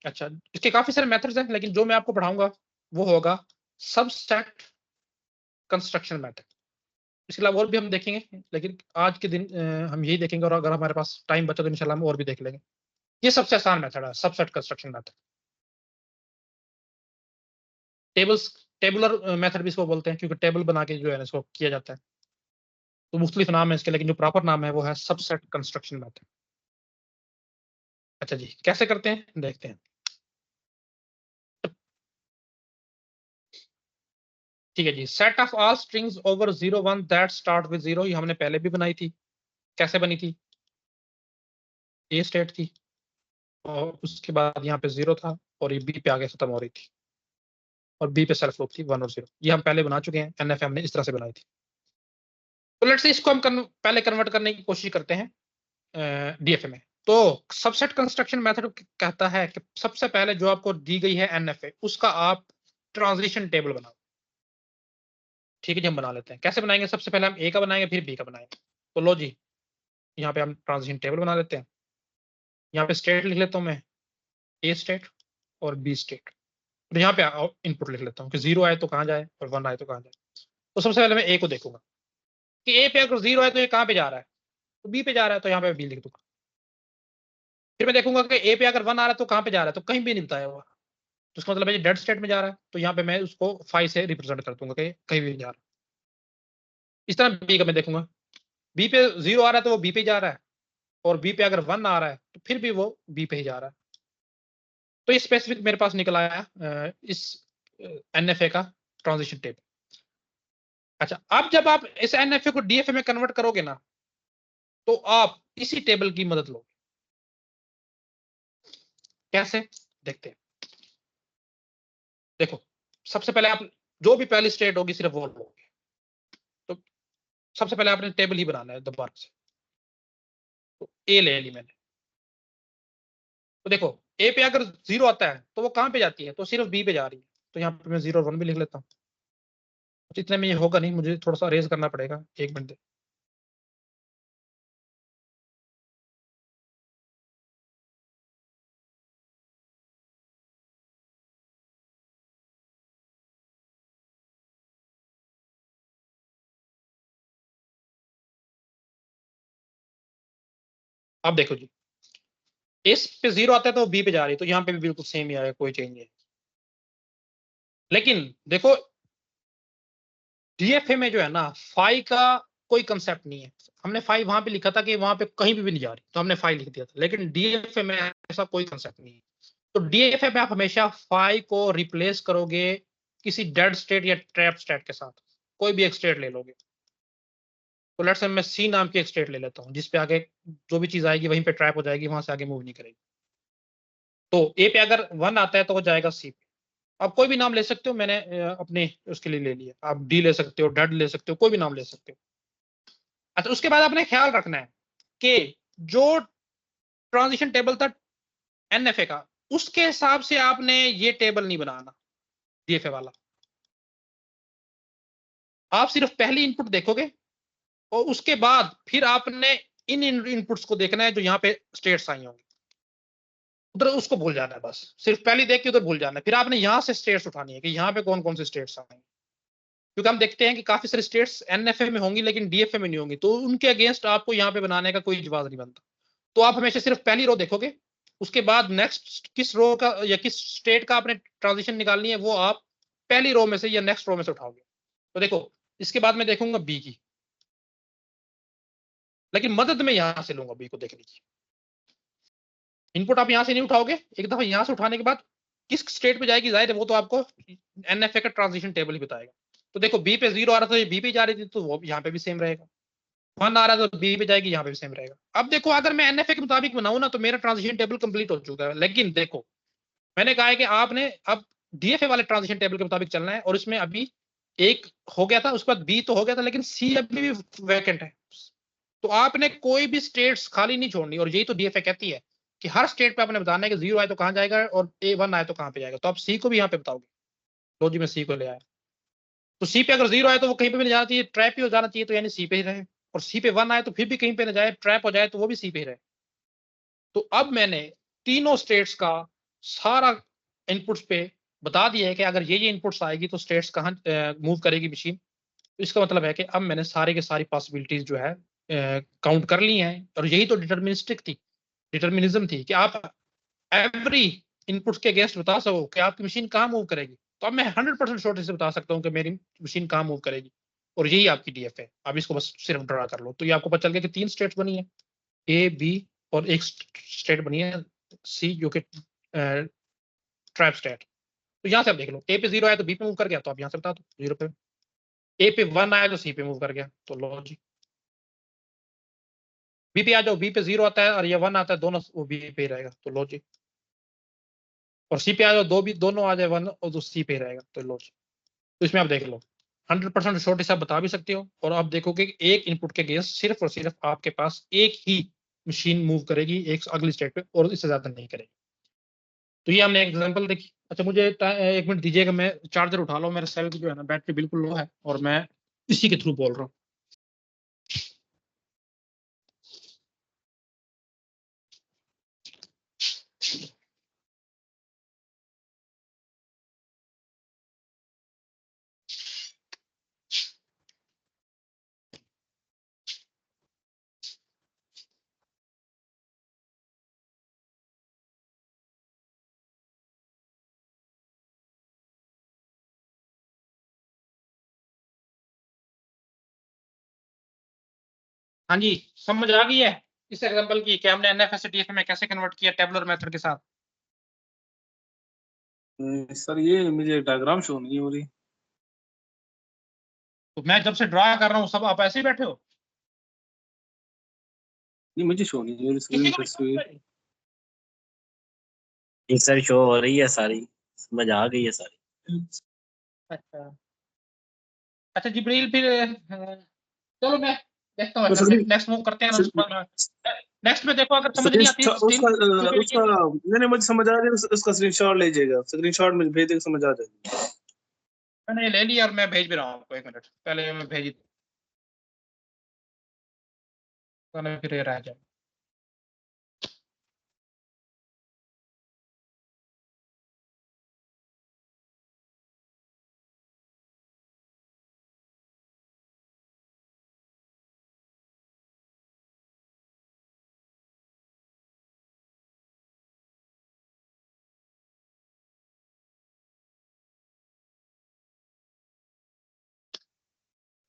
अच्छा इसके काफी सारे मेथड्स हैं, लेकिन जो मैं आपको पढ़ाऊंगा वो होगा सबसेट कंस्ट्रक्शन मेथड। इसके अलावा और भी हम देखेंगे, लेकिन आज के दिन हम यही देखेंगे, और अगर हमारे पास टाइम बचा तो इंशाल्लाह हम और भी देख लेंगे। ये सबसे आसान मेथड है, subset construction method. Tabular method भी इसको बोलते हैं, क्योंकि टेबल बना के जो है इसको किया जाता है। तो मुख्तलिफ नाम है इसके, लेकिन जो प्रॉपर नाम है वो है सबसेट कंस्ट्रक्शन मेथड। अच्छा जी कैसे करते हैं देखते हैं। ठीक है जी, set of all strings over 0 1 that start with 0, ये हमने पहले भी बनाई थी। कैसे बनी थी, ये स्टेट थी और उसके बाद यहाँ पे 0 था और ये बी पे आगे खत्म हो रही थी, और बी पे सेल्फ लूप थी 1 और 0। ये हम पहले बना चुके हैं, एनएफए हमने इस तरह से बनाई थी। तो लेट्स से इसको हम पहले कन्वर्ट करने की कोशिश करते हैं डीएफए में। तो सबसेट कंस्ट्रक्शन मेथड कहता है कि सबसे पहले जो आपको दी गई है एनएफए, उसका आप ट्रांजिशन टेबल बनाओ। ठीक है जी, हम बना लेते हैं। कैसे बनाएंगे, सबसे पहले हम ए का बनाएंगे फिर बी का बनाएंगे। तो लो जी, यहाँ पे हम ट्रांजिशन टेबल बना लेते हैं। यहाँ पे स्टेट लिख लेता हूँ मैं, ए स्टेट और बी स्टेट। तो यहाँ पे इनपुट लिख लेता हूँ कि 0 आए तो कहाँ जाए और 1 आए तो कहाँ जाए। तो सबसे पहले मैं ए को देखूंगा कि ए पे अगर 0 आए तो ये कहाँ पे जा रहा है, तो बी पे जा रहा है, तो यहाँ पे बी लिख दूंगा। फिर मैं देखूंगा कि ए पे अगर 1 आ रहा है तो कहाँ पे जा रहा है, तो कहीं भी नहीं बताया हुआ, तो इसका मतलब है डेड स्टेट में जा रहा है, तो यहाँ पे मैं उसको 5 से रिप्रेजेंट कर दूंगा कि कहीं भी नहीं जा रहा। इस तरह बी का मैं देखूंगा, बी पे 0 आ रहा है तो वो बी पे जा रहा है, और बी पे अगर 1 आ रहा है तो फिर भी वो बी पे ही जा रहा है। तो ये स्पेसिफिक मेरे पास निकल आया इस एनएफए का ट्रांजिशन टेबल। अच्छा अब जब आप इस एनएफए को डीएफए में कन्वर्ट करोगे ना, तो आप इसी टेबल की मदद लोगे। कैसे देखते हैं, देखो सबसे पहले आप जो भी पहली स्टेट होगी सिर्फ वो लोगे। तो सबसे पहले आपने टेबल ही बनाना है दोबारा से। तो ए ले ली मैंने, तो देखो ए पे अगर 0 आता है तो वो कहां पे जाती है, तो सिर्फ बी पे जा रही है। तो यहाँ पे मैं 0 और 1 भी लिख लेता हूँ। इतने में ये होगा नहीं, मुझे थोड़ा सा रेज करना पड़ेगा, 1 मिनट दे। अब देखो जी, इस पे 0 आता है तो बी पे जा रही है, तो यहाँ पे भी बिल्कुल सेम ही आएगा, कोई चेंज नहीं है। लेकिन देखो डीएफए में जो है ना, फाई का कोई कंसेप्ट नहीं है। हमने फाई वहां पे लिखा था कि वहां पे कहीं भी नहीं जा रही, तो हमने फाई लिख दिया था, लेकिन डीएफए में ऐसा कोई कंसेप्ट नहीं है। तो डीएफए में आप हमेशा फाई को रिप्लेस करोगे किसी डेड स्टेट या ट्रैप स्टेट के साथ, कोई भी एक स्टेट ले लोगे। तो लेट्स से मैं सी नाम की एक स्टेट ले लेता हूँ जिसपे आगे जो भी चीज आएगी वहीं पे ट्रैप हो जाएगी, वहां से आगे मूव नहीं करेगी। तो ए पे अगर 1 आता है तो वो जाएगा सी पे। आप कोई भी नाम ले सकते हो, मैंने अपने उसके लिए ले लिया। आप डी ले सकते हो, डेड ले सकते हो, कोई भी नाम ले सकते हो। अच्छा, उसके बाद आपने ख्याल रखना है कि जो ट्रांजिशन टेबल था एनएफए का, उसके हिसाब से आपने ये टेबल नहीं बनाना डीएफए वाला। आप सिर्फ पहली इनपुट देखोगे और उसके बाद फिर आपने इन इनपुट्स को देखना है जो यहाँ पे स्टेट्स आई होंगी, उधर उसको भूल जाना है। बस सिर्फ पहली देख के उधर भूल जाना है। फिर आपने यहाँ से स्टेट्स उठानी है कि यहाँ पे कौन कौन से स्टेट्स आएंगे, क्योंकि हम देखते हैं कि काफी सारी स्टेट्स एनएफए में होंगी लेकिन डीएफए में नहीं होंगी, तो उनके अगेंस्ट आपको यहाँ पे बनाने का कोई जवाब नहीं बनता। तो आप हमेशा सिर्फ पहली रो देखोगे, उसके बाद नेक्स्ट किस रो का या किस स्टेट का आपने ट्रांजिशन निकालनी है वो आप पहली रो में से या नेक्स्ट रो में से उठाओगे। तो देखो, इसके बाद मैं देखूंगा बी की, लेकिन मदद में यहां से लूंगा बी को देखने की। इनपुट आप यहां से नहीं उठाओगे, एक दफा यहां से उठाने के बाद किस स्टेट पे जाएगी जाहिर है वो तो आपको एनएफए का ट्रांजिशन टेबल ही बताएगा। तो देखो बी पे 0 आ रहा था, बी पे जा रही थी, तो वो यहाँ पे भी सेम रहेगा। 1 आ रहा है तो बी पे जाएगी, यहाँ पे भी सेम रहेगा। अब देखो अगर मैं एनएफए के मुताबिक बनाऊं ना तो मेरा ट्रांजिशन टेबल कंप्लीट हो चुका है। लेकिन देखो मैंने कहा है कि आपने अब डीएफए वाले ट्रांजिशन टेबल के मुताबिक चलना है, और इसमें अभी एक हो गया था, उसके बाद बी तो हो गया था, लेकिन सी अभी भी वैकेंट है। तो आपने कोई भी स्टेट्स खाली नहीं छोड़नी, और यही तो डीएफए कहती है कि हर स्टेट पे आपने बताना है कि 0 आए तो कहां जाएगा और A1 आए तो कहां पे जाएगा। तो आप सी को भी यहाँ पे बताओगे। लो जी, मैं सी को ले आया। तो सी पे अगर 0 आए तो वो कहीं पे भी नहीं जाना चाहिए, ट्रैप ही हो जाना चाहिए, तो यानी सी पे ही रहे। और सी पे 1 आए तो फिर भी कहीं पे ना जाए, ट्रैप हो जाए तो वो भी सी पे ही रहे। तो अब मैंने तीनों स्टेट्स का सारा इनपुट्स पे बता दिया है कि अगर ये इनपुट्स आएगी तो स्टेट्स कहाँ मूव करेगी मशीन। तो इसका मतलब है कि अब मैंने सारे के सारी पॉसिबिलिटीज जो है काउंट कर ली हैं, और यही तो डिटर्मिनिस्टिक थी, डिटर्मिनिज्म थी कि आप एवरी इनपुट्स के अगेंस्ट बता सको कि आपकी मशीन कहाँ मूव करेगी। तो अब मैं 100% श्योरिटी से बता सकता हूँ कि मेरी मशीन कहाँ मूव करेगी, और यही आपकी डीएफ है। अब इसको बस सिर्फ ड्रा कर लो तो ये आपको पता चल गया कि 3 स्टेट्स बनी है, ए बी और एक स्टेट बनी है सी, जो कि ट्रैप स्टेट। तो यहाँ से आप देख लो, ए पे 0 आया तो बी पे मूव कर गया, तो आप यहाँ से बता दो 0 पे। ए पे 1 आया तो सी पे मूव कर गया, तो लो जी। बी पे आ जाओ, बी पे 0 आता है और ये 1 आता है, दोनों वो बी पे ही रहेगा, तो लो जी। और सी पे आ जाओ, दोनों आ जाए 1 और तो सी पे ही रहेगा, तो लो जी। तो इसमें आप देख लो 100% शॉर्ट हिसाब बता भी सकते हो, और आप देखोगे कि एक इनपुट के अगेंस्ट सिर्फ और सिर्फ आपके पास एक ही मशीन मूव करेगी एक अगली स्टेट पे, और इससे ज्यादा नहीं करेगी। तो ये हमने एग्जांपल देखी। अच्छा, मुझे 1 मिनट दीजिएगा, मैं चार्जर उठा लो, मेरे सेल की जो है ना बैटरी बिल्कुल लो है, और मैं इसी के थ्रू बोल रहा हूँ। हाँ जी, समझ आ गई है इस एग्जांपल की कि हमने एनएफएस से डीएफए में कैसे कन्वर्ट किया टेबुलर मेथड के साथ। सर ये मुझे डायग्राम शो नहीं हो रही। तो मैं जब से ड्रा कर रहा हूँ सब आप ऐसे ही बैठे हो, ये मुझे शो नहीं हो रही किसी स्क्रीन को भी तस्वीर। समझ जी सर, शो हो रही है सारी, समझ आ गई है सारी। अच्छा अच्छा जिब्रील, फिर चलो मैं देखता हूँ, तो स्क्रीन नेक्स्ट मूव करते हैं ना, उसके बाद नेक्स्ट में देखो अगर समझ स्क्रीन नहीं आती उसका उसका मैंने मुझे समझ आ रहा है, उसका स्क्रीनशॉट लीजिएगा, स्क्रीनशॉट मुझे भेज देगा, समझ आ जाएगी। मैंने ले लिया और मैं भेज भी रहा हूँ आपको, 1 मिनट पहले मैं भेज फिर ये रह जाए।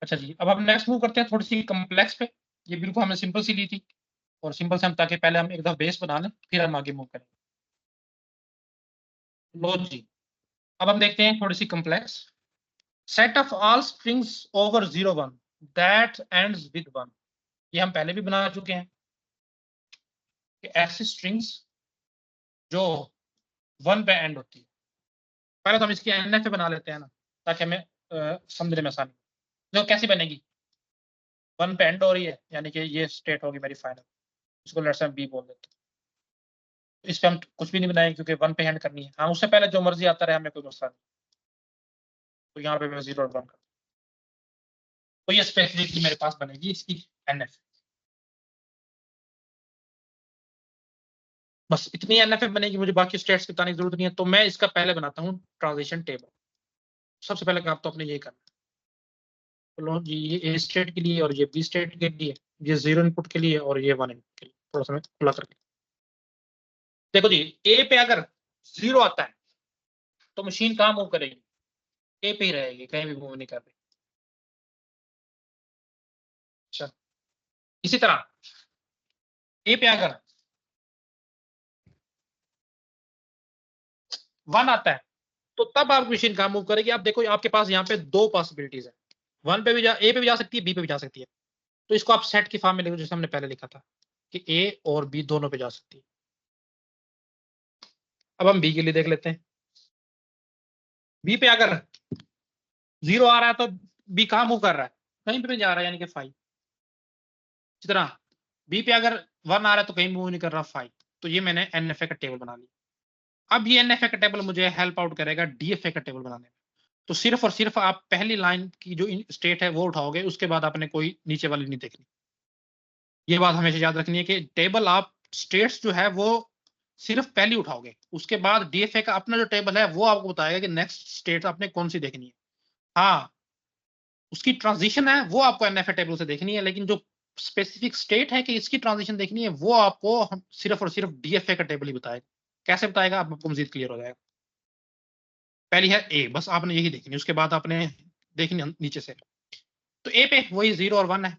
अच्छा जी, अब हम नेक्स्ट मूव करते हैं थोड़ी सी कम्प्लेक्स पे। ये बिल्कुल हमने सिंपल सी ली थी, और सिंपल से हम ताकि पहले हम एक दफा बेस बना लें फिर हम आगे मूव करें। लो जी, अब हम देखते हैं थोड़ी सी complex. Set of all strings over 0 1 that ends with 1। ये हम पहले भी बना चुके हैं कि ऐसी स्ट्रिंग्स जो 1 पे एंड होती है। पहले तो हम इसकी एनएफ बना लेते हैं ना, ताकि हमें समझने में आसानी। जो कैसे बनेगी, 1 पे एंड हो रही है, यानी कि ये स्टेट होगी मेरी फाइनल, इसको लेट्स से बी बोल देते हैं। इस पे हम कुछ भी नहीं बनाएंगे क्योंकि 1 पे एंड करनी है। हाँ, उससे पहले जो मर्जी आता रहे, हमें कोई मसला नहीं। तो यहाँ पे मैं 0 और 1 कर, तो ये स्पेसिफिकली मेरे पास बनेगी इसकी एनएफ। बस इतनी एनएफ बनेगी, मुझे बाकी स्टेट्स की बताने की जरूरत नहीं है। तो मैं इसका पहले बनाता हूँ ट्रांजिशन टेबल। सबसे पहले काम तो अपने यही करना है। तो ये ए स्टेट के लिए और ये बी स्टेट के लिए, ये 0 इनपुट के लिए और ये 1 इनपुट के लिए। थोड़ा सा मैं खुला करके देखो जी, ए पे अगर 0 आता है तो मशीन कहाँ मूव करेगी, ए पे ही रहेगी, कहीं भी मूव नहीं कर रही। अच्छा, इसी तरह ए पे अगर 1 आता है तो तब आप मशीन कहाँ मूव करेगी। आप देखो आपके पास यहाँ पे 2 पॉसिबिलिटीज है, 1 पे भी ए पे भी जा सकती है, बी पे भी जा सकती है। तो इसको आप सेट की फॉर्म में लिखो, जैसे हमने पहले लिखा था कि ए और बी दोनों पे जा सकती है। अब हम बी के लिए देख लेते हैं। बी पे अगर 0 आ रहा है तो बी कहाँ मूव कर रहा है, कहीं पे भी जा रहा है, यानी कि 5। इसी तरह बी पे अगर 1 आ रहा है तो कहीं मूव नहीं कर रहा, 5। तो ये मैंने एनएफए का टेबल बना लिया। अब ये एनएफए का टेबल मुझे हेल्प आउट करेगा डीएफए का टेबल बनाने में। तो सिर्फ और सिर्फ आप पहली लाइन की जो स्टेट है वो उठाओगे, उसके बाद आपने कोई नीचे वाली नहीं देखनी। ये बात हमेशा याद रखनी है कि टेबल आप स्टेट्स जो है वो सिर्फ पहली उठाओगे, उसके बाद डीएफए का अपना जो टेबल है वो आपको बताएगा कि नेक्स्ट स्टेट आपने कौन सी देखनी है। हाँ, उसकी ट्रांजिशन है वो आपको एनएफए टेबल से देखनी है, लेकिन जो स्पेसिफिक स्टेट है कि इसकी ट्रांजिशन देखनी है वो आपको सिर्फ और सिर्फ डीएफए का टेबल ही बताएगा। कैसे बताएगा, आपको मजीद क्लियर हो जाएगा। पहली है ए, बस आपने यही देखनी, उसके बाद आपने देखनी नीचे से। तो ए पे वही 0 और 1 है,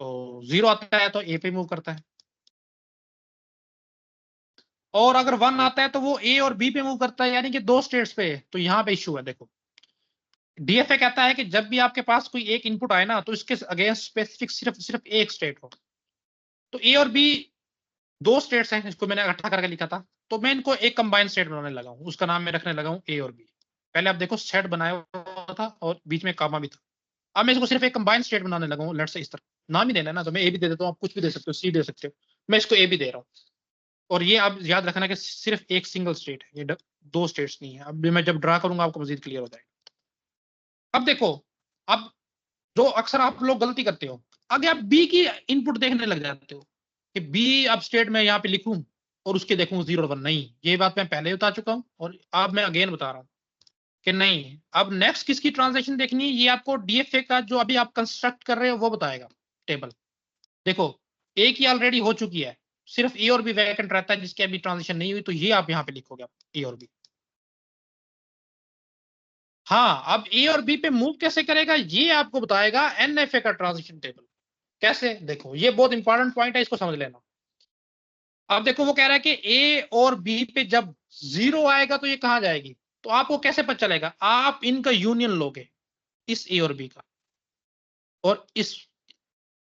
तो 0 आता है तो ए पे मूव करता है, और अगर 1 आता है तो वो ए और बी पे मूव करता है, यानी कि 2 स्टेट्स पे। तो यहाँ पे इश्यू है, देखो डीएफए कहता है कि जब भी आपके पास कोई एक इनपुट आए ना तो इसके अगेंस्ट स्पेसिफिक सिर्फ एक स्टेट हो। तो ए और बी 2 स्टेट्स हैं, इसको मैंने इकट्ठा करके लिखा था, तो मैं इनको एक कंबाइंड स्टेट बनाने लगा हूं, उसका नाम मैं रखने लगा हूं ए और बी। पहले आप देखो सेट बनाया हुआ था और बीच में कामा भी था। अब मैं इसको सिर्फ एक कंबाइंड स्टेट बनाने लगा हूं। लेट्स से इस तरह नाम ही देना है ना, तो मैं ए भी दे देता हूं, आप कुछ भी दे सकते हो, सी दे सकते हो, मैं इसको ए भी दे रहा हूं। और ये आप याद रखना कि सिर्फ एक सिंगल स्टेट है, ये 2 स्टेट्स नहीं है। अब मैं जब ड्रा करूंगा आपको मजीद क्लियर हो जाएगा। अब देखो, अब जो अक्सर आप लोग गलती करते हो, आगे आप बी की इनपुट देखने लग जाते हो कि बी अब स्टेट में यहाँ पे लिखूं और उसके देखूं 0 और 1। नहीं, ये बात मैं पहले ही बता चुका हूं और अब मैं अगेन बता रहा हूं कि नहीं, अब नेक्स्ट किसकी ट्रांजैक्शन देखनी है ये आपको डीएफए का जो अभी आप कंस्ट्रक्ट कर रहे हो वो बताएगा टेबल। देखो ए की ऑलरेडी हो चुकी है, सिर्फ ए और बी वैकेंट रहता है जिसकी अभी ट्रांजिशन नहीं हुई, तो ये आप यहाँ पे लिखोगे ए और बी। हाँ, अब ए और बी पे मूव कैसे करेगा ये आपको बताएगा एनएफए का ट्रांजिशन टेबल। कैसे, देखो ये बहुत इंपॉर्टेंट पॉइंट है, इसको समझ लेना। अब देखो वो कह रहा है कि ए और बी पे जब 0 आएगा तो ये कहां जाएगी, तो आपको कैसे पता चलेगा, आप इनका यूनियन लोगे, इस ए और बी का और इस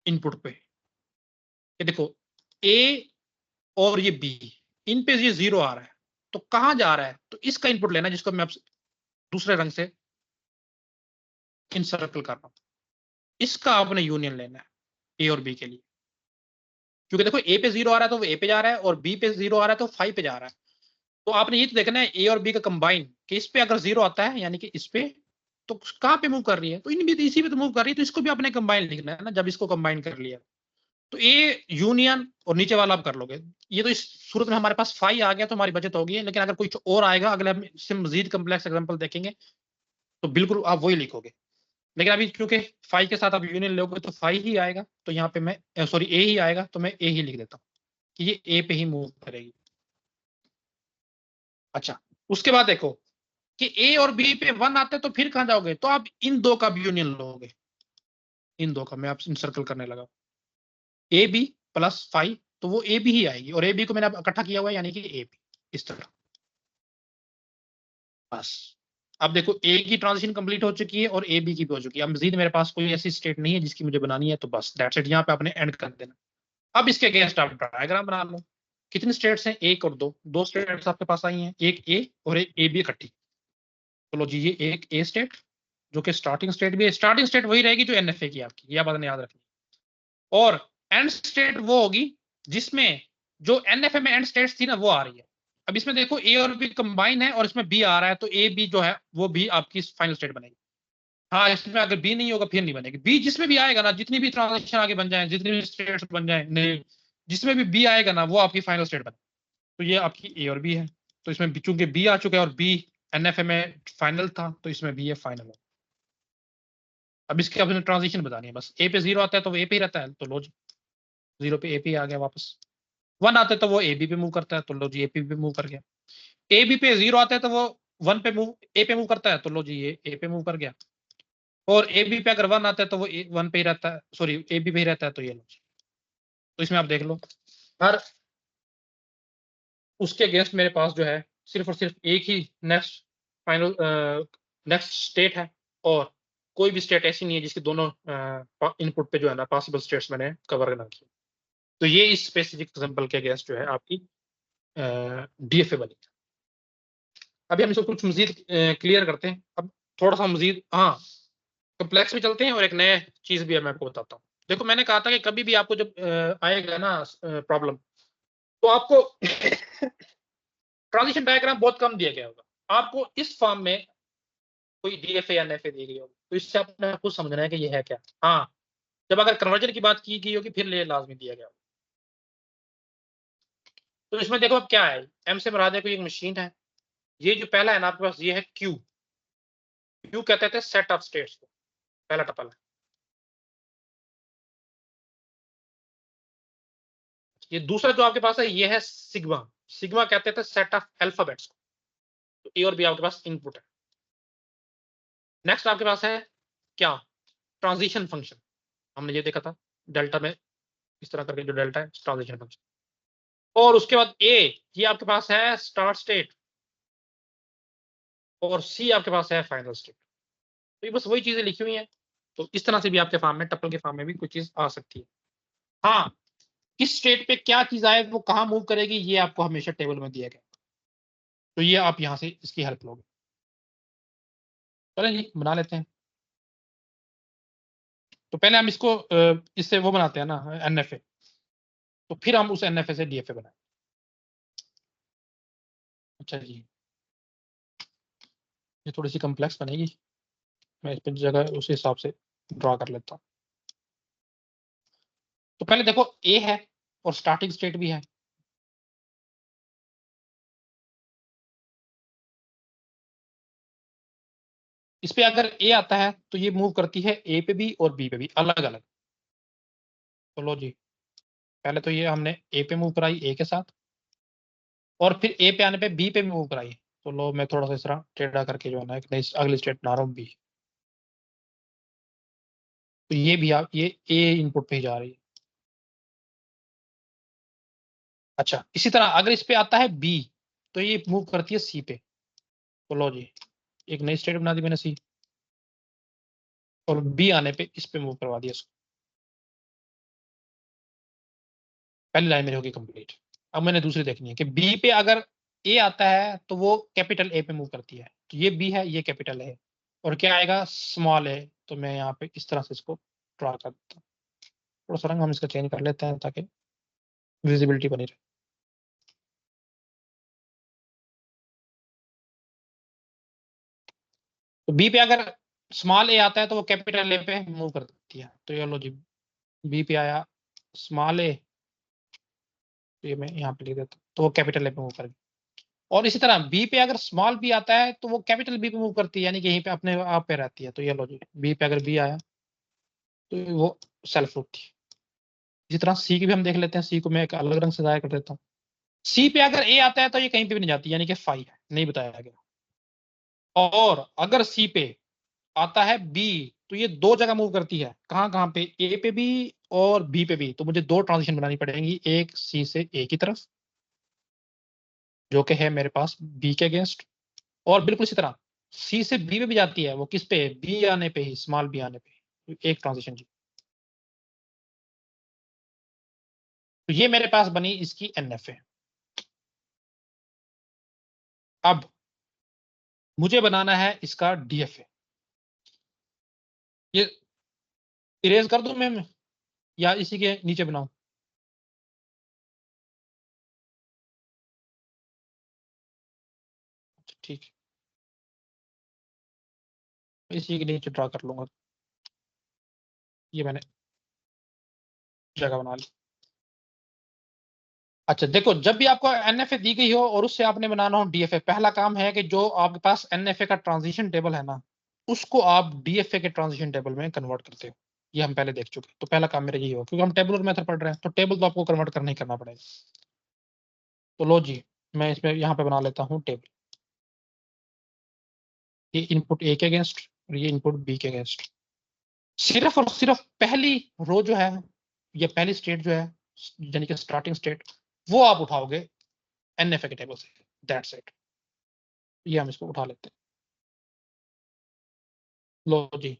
इनपुट पे। ये देखो ए और ये बी, इन पे ये 0 आ रहा है तो कहां जा रहा है, तो इसका इनपुट लेना जिसको मैं दूसरे रंग से इनसर्कल कर रहा हूं, इसका आपने यूनियन लेना है ए और बी के लिए। क्योंकि देखो ए पे 0 आ रहा है तो वो ए पे जा रहा है, और बी पे 0 आ रहा है तो 5 पे जा रहा है। तो आपने ये तो देखना है ए और बी का कंबाइन, कि इस पे अगर 0 आता है यानी कि इस पे, तो कहां पे मूव कर रही है, तो इन भी इसी पे तो मूव कर रही है, तो इसको भी अपने कंबाइन लिखना है ना। जब इसको कंबाइन कर लिया तो ए यूनियन और नीचे वाला आप कर लोगे। ये तो इस सूरत में हमारे पास 5 आ गया तो हमारी बचत होगी, लेकिन अगर कुछ और आएगा, अगले हम इससे मजीद कम्प्लेक्स एग्जाम्पल देखेंगे तो बिल्कुल आप वही लिखोगे। लेकिन अभी क्योंकि 5 के साथ आप यूनियन लोगे तो 5 ही आएगा, तो यहाँ पे मैं सॉरी ए ही आएगा, तो मैं ए ही लिख देता हूँ कि ये ए पे ही मूव करेगी। अच्छा, उसके बाद देखो कि ए और बी पे 1 आते तो फिर कहां जाओगे, तो आप इन दो का भी यूनियन लोगे, इन दो का मैं आप सर्कल करने लगा, ए बी प्लस 5, तो वो ए बी ही आएगी, और ए बी को मैंने अब इकट्ठा किया हुआ है यानी कि ए बी, इस तरह। बस अब देखो ए की ट्रांजिशन कंप्लीट हो चुकी है और ए बी की भी हो चुकी है। अब मजीद मेरे पास कोई ऐसी स्टेट नहीं है जिसकी मुझे बनानी है, तो बस दैट्स इट, यहाँ पे आपने एंड कर देना। अब इसके अगेंस्ट आप डायग्राम बना लो। कितनी स्टेट्स हैं? एक और दो स्टेट्स आपके पास आई हैं, एक ए और एक ए बी इकट्ठी। चलो जी, ये एक ए स्टेट जो कि स्टार्टिंग स्टेट भी है, स्टार्टिंग स्टेट वही रहेगी जो एनएफए की आपकी, यह बात याद रखनी। और एंड स्टेट वो होगी जिसमें जो एनएफए में एंड स्टेट्स थी ना वो आ रही है। अब इसमें देखो ए और बी कंबाइन है और इसमें बी आ रहा है, तो ए बी जो है वो भी आपकी फाइनल स्टेट बनेगी। हाँ, इसमें अगर बी नहीं होगा फिर नहीं बनेगी। बी जिसमें भी आएगा ना, जितनी भी ट्रांजेक्शन आगे बन जाए, जितनी भी स्टेट्स बन जाए, नहीं, जिसमें भी बी आएगा ना वो आपकी फाइनल स्टेट बने। तो ये आपकी ए और बी है, तो इसमें चूंकि बी आ चुका है और बी एनएफए में फाइनल था, तो इसमें बी ये फाइनल है। अब इसके अपने ट्रांजिशन बतानी है बस। ए पे 0 आता है तो वो ए पे ही रहता है, तो लो जी 0 पे ए पे आ गया वापस। 1 आता है तो वो ए बी पे मूव करता है, तो लो जी ए पे मूव कर गया। ए बी पे 0 आता है तो वो 1 पे मूव ए पे मूव करता है, तो लो जी ये ए पे मूव कर गया। और ए बी पे अगर 1 आता है तो वो 1 पे ही रहता है, सॉरी ए बी पे ही रहता है, तो ये लो जी। तो इसमें आप देख लो हर उसके अगेंस्ट मेरे पास जो है सिर्फ और सिर्फ एक ही नेक्स्ट फाइनल नेक्स्ट स्टेट है, और कोई भी स्टेट ऐसी नहीं है जिसकी दोनों इनपुट पे जो है ना पॉसिबल स्टेट्स मैंने कवर ना किया। तो ये इस स्पेसिफिक एग्जांपल के अगेंस्ट जो है आपकी डीएफए बनी। अभी हम इसको कुछ मजीद क्लियर करते हैं। अब थोड़ा सा मजीद कम्प्लेक्स भी चलते हैं और एक नया चीज भी है मैं आपको बताता हूँ। देखो मैंने कहा था कि कभी भी आपको जब आएगा ना प्रॉब्लम, तो आपको ट्रांजिशन डायग्राम बहुत कम दिया गया होगा, आपको इस फॉर्म में कोई डीएफए या एनएफए दी गई होगी, तो इससे आपने कुछ समझना है कि ये है क्या। हाँ, जब अगर कन्वर्जन की बात की गई होगी फिर ये लाजमी दिया गया होगा। तो इसमें देखो अब क्या है, एम से मुराद है कोई एक मशीन है। ये जो पहला है ना आपके पास, ये है क्यू। क्यू कहते थे सेट ऑफ स्टेट्स को, पहला टपल है। ये दूसरा जो आपके पास है ये है सिग्मा। सिग्मा कहते थे सेट ऑफ अल्फाबेट्स को। तो ए और बी आपके पास इनपुट है। नेक्स्ट आपके पास है क्या? Transition function. हमने ये देखा था डेल्टा में, इस तरह करके जो डेल्टा है ट्रांजिशन फंक्शन। और उसके बाद ए, ये आपके पास है स्टार्ट स्टेट, और सी आपके पास है फाइनल स्टेट। तो ये बस वही चीजें लिखी हुई हैं। तो इस तरह से भी आपके फॉर्म में, टपल के फॉर्म में भी कोई चीज आ सकती है। हाँ, किस स्टेट पे क्या चीज आए, वो कहाँ मूव करेगी, ये आपको हमेशा टेबल में दिया गया। तो ये आप यहां से इसकी हेल्प लोगे। चलें जी बना लेते हैं। तो पहले हम इसको इससे वो बनाते हैं ना एनएफए, तो फिर हम उस एनएफए से डीएफए बनाए। अच्छा जी, ये थोड़ी सी कम्प्लेक्स बनेगी, मैं इस पर जगह उस हिसाब से ड्रॉ कर लेता हूँ। तो पहले देखो ए है और स्टार्टिंग स्टेट भी है। इस पे अगर ए आता है तो ये मूव करती है ए पे भी और बी पे भी अलग अलग। तो लो जी, पहले तो ये हमने ए पे मूव कराई ए के साथ, और फिर ए पे आने पे बी पे मूव कराई। तो लो मैं थोड़ा सा इस तरह टेढ़ा करके जो है ना एक नई अगली स्टेट बना रहा हूँ बी। तो ये भी आप ये ए इनपुट पे ही जा रही है। अच्छा, इसी तरह अगर इस पे आता है बी तो ये मूव करती है सी पे। तो लो जी, एक नई स्टेट बना दी मैंने सी, और बी आने पे इस पे मूव करवा दिया इसको। पहली लाइन मेरी होगी कंप्लीट। अब मैंने दूसरी देखनी है कि बी पे अगर ए आता है तो वो कैपिटल ए पे मूव करती है। तो ये बी है, ये कैपिटल ए, और क्या आएगा स्मॉल ए। तो मैं यहाँ पे इस तरह से इसको ड्रॉ कर देता हूँ। थोड़ा सा रंग हम इसका चेंज कर लेते हैं ताकि विजिबिलिटी बनी रहे। तो बी पे अगर स्मॉल ए आता है तो वो कैपिटल ए पे मूव कर देती है। तो ये लो जी, बी पे आया स्मॉल ए, तो ये मैं यहाँ पे लिख देता हूँ, तो वो कैपिटल ए पे मूव कर गई। और इसी तरह बी पे अगर स्मॉल बी आता है तो वो कैपिटल बी पे मूव करती है, यानी कि यहीं पे अपने आप पे रहती है। तो ये लो जी, बी पे अगर बी आया तो वो सेल्फ रूट थी। इसी तरह सी की भी हम देख लेते हैं। सी को मैं एक अलग रंग से जाहिर कर देता हूँ। सी पे अगर ए आता है तो ये कहीं पे भी नहीं जाती, यानी कि फाई है, नहीं बताया गया। और अगर सी पे आता है बी तो ये दो जगह मूव करती है। कहाँ कहाँ पे? ए पे भी और बी पे भी। तो मुझे दो ट्रांजिशन बनानी पड़ेगी, एक सी से ए की तरफ जो कि है मेरे पास बी के अगेंस्ट, और बिल्कुल इसी तरह सी से बी पे भी जाती है, वो किस पे, बी आने पे ही, स्मॉल बी आने पे एक ट्रांजिशन जी। तो ये मेरे पास बनी इसकी NFA। अब मुझे बनाना है इसका DFA। ये इरेज कर दूं मैं या इसी के नीचे बनाऊं? ठीक है, इसी के नीचे ड्रा कर लूंगा। ये मैंने जगह बना ली। अच्छा देखो, जब भी आपको NFA दी गई हो और उससे आपने बनाना हो DFA, पहला काम है कि जो आपके पास NFA का ट्रांजिशन टेबल है ना, उसको आप DFA के ट्रांजिशन टेबल में कन्वर्ट करते हो। ये हम पहले देख चुके हैं। तो पहला काम मेरा यही हो, क्योंकि हम टेबुलर मेथड पढ़ रहे हैं, तो टेबल तो आपको कन्वर्ट करना ही करना पड़ेगा। तो लो जी, मैं इसमें यहाँ पे बना लेता हूँ टेबल। ये इनपुट A के अगेंस्ट और ये इनपुट B के अगेंस्ट। सिर्फ और सिर्फ पहली रो जो है, या पहली स्टेट जो है, यानी कि स्टार्टिंग स्टेट, वो आप उठाओगे NFA के टेबल से। That's it. ये हम इसको उठा लेते हैं। लो जी,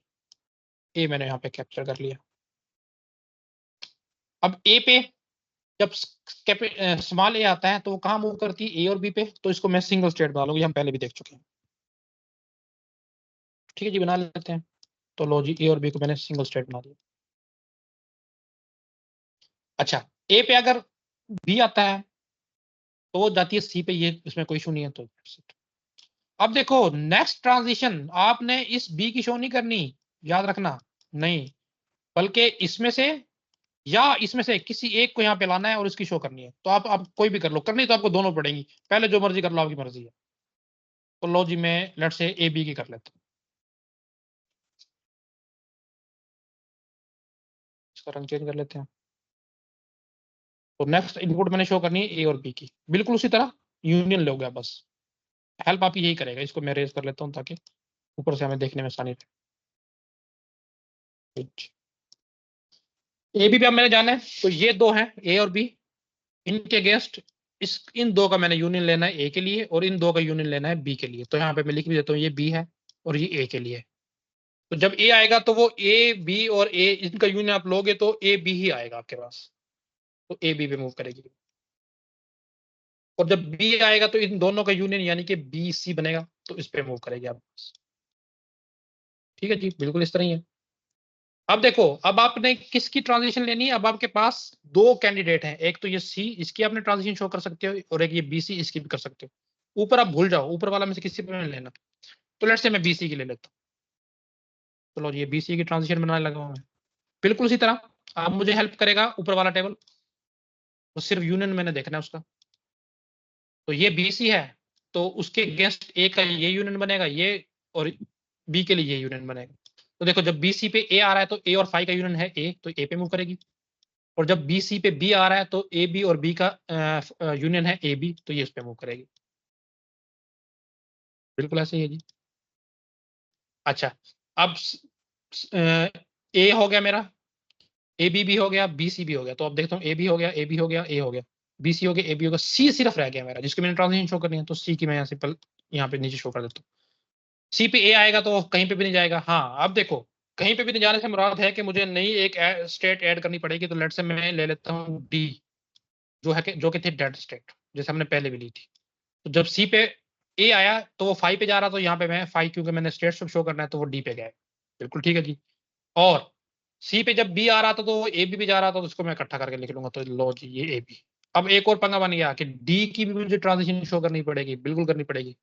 ए मैंने यहाँ पे कैप्चर कर लिया। अब ए पे जब स्मॉल ए आता है तो वो कहाँ मूव करती है, ए और बी पे। तो इसको मैं सिंगल स्टेट बना लूंगा, ये हम पहले भी देख चुके हैं। ठीक है जी, बना लेते हैं। तो लो जी, ए और बी को मैंने सिंगल स्टेट बना दिया। अच्छा, ए पे अगर बी आता है तो वो जाती है सी पे, ये इसमें कोई इशू नहीं है। तो अब देखो, नेक्स्ट ट्रांजिशन आपने इस बी की शो नहीं करनी, याद रखना, नहीं, बल्कि इसमें से या इसमें से किसी एक को यहाँ पे लाना है और इसकी शो करनी है। तो आप कोई भी कर लो, करनी तो आपको दोनों पड़ेंगी, पहले जो मर्जी कर लो, आपकी मर्जी है। तो लो जी, मैं लेट से ए बी की कर लेता हूँ। इसका रंग चेंज कर लेते हैं। तो नेक्स्ट इनपुट मैंने शो करनी है ए और बी की, बिल्कुल उसी तरह यूनियन लोगे आप बस। हेल्प आपकी यही करेगा। इसको मैं रेज कर लेता हूँ ताकि ऊपर से हमें देखने में आसानी रहे। ए बी पे अब मैंने जाना है, तो ये दो हैं ए और बी, इनके अगेंस्ट इन दो का मैंने यूनियन लेना है ए के लिए, और इन दो का यूनियन लेना है बी के लिए। तो यहाँ पे मैं लिख भी देता हूँ, ये बी है और ये ए के लिए। तो जब ए आएगा तो वो ए बी और ए, इनका यूनियन आप लोगे तो ए बी ही आएगा आपके पास। तो ए बी पे मूव करेगी। और जब बी आएगा तो इन दोनों का यूनियन यानी कि बी सी बनेगा, तो इस पे मूव करेगी आप। ठीक है जी, बिल्कुल इस तरह ही है। अब देखो, अब आपने किसकी ट्रांजिशन लेनी है। अब आपके पास दो कैंडिडेट हैं, एक तो ये सी, इसकी आपने ट्रांजिशन शो कर सकते हो, और एक ये बीसी, इसकी भी कर सकते हो। ऊपर आप भूल जाओ, ऊपर वाला में से किसी पे लेना। तो लेट्स से मैं बीसी की ले लेता हूँ। चलो ये बीसी की ट्रांजिशन बनाने लगा हूं मैं, बिल्कुल उसी तरह। अब मुझे हेल्प करेगा ऊपर वाला टेबल, तो सिर्फ यूनियन मैंने देखना है उसका। तो ये बीसी है, तो उसके अगेंस्ट ए का ये यूनियन बनेगा, ये, और बी के लिए ये यूनियन बनेगा। तो देखो, जब बीसी पे ए आ रहा है तो ए और फाई का यूनियन है ए, तो ए पे मूव करेगी। और जब बी सी पे बी आ रहा है तो ए बी और बी का यूनियन है ए बी, तो ये इस पे मूव करेगी। बिल्कुल ऐसे ही है जी। अच्छा, अब ए हो गया मेरा, ए बी भी हो गया, बी सी भी हो गया। तो अब देखता हूँ, ए बी हो गया, ए बी हो गया, ए हो गया, बी सी हो गया, ए बी हो गया, सी सिर्फ रह गया मेरा, जिसकी मैंने ट्रांजिशन शो करनी है। तो सी की मैं यहाँ सिंपल यहाँ पे नीचे शो कर देता हूँ। सी पे ए आएगा तो कहीं पे भी नहीं जाएगा। हाँ, अब देखो, कहीं पे भी नहीं जाने से मुराद है कि मुझे नई एक स्टेट ऐड करनी पड़ेगी। तो लेट से मैं ले लेता हूँ डी, जो कि थी डेड स्टेट, जैसे हमने पहले भी ली थी। तो जब सी पे ए आया तो वो फाइव पे जा रहा, तो यहाँ पे मैं फाइव, क्योंकि मैंने स्टेट शो करना है, तो वो डी पे गया। बिल्कुल ठीक है जी। और सी पे जब बी आ रहा था तो वो ए बी भी जा रहा था, तो उसको मैं इकट्ठा करके लिख लूंगा। तो लो जी, ये ए बी। अब एक और पंगा बन गया कि डी की भी मुझे ट्रांजिशन शो करनी पड़ेगी, बिल्कुल करनी पड़ेगी।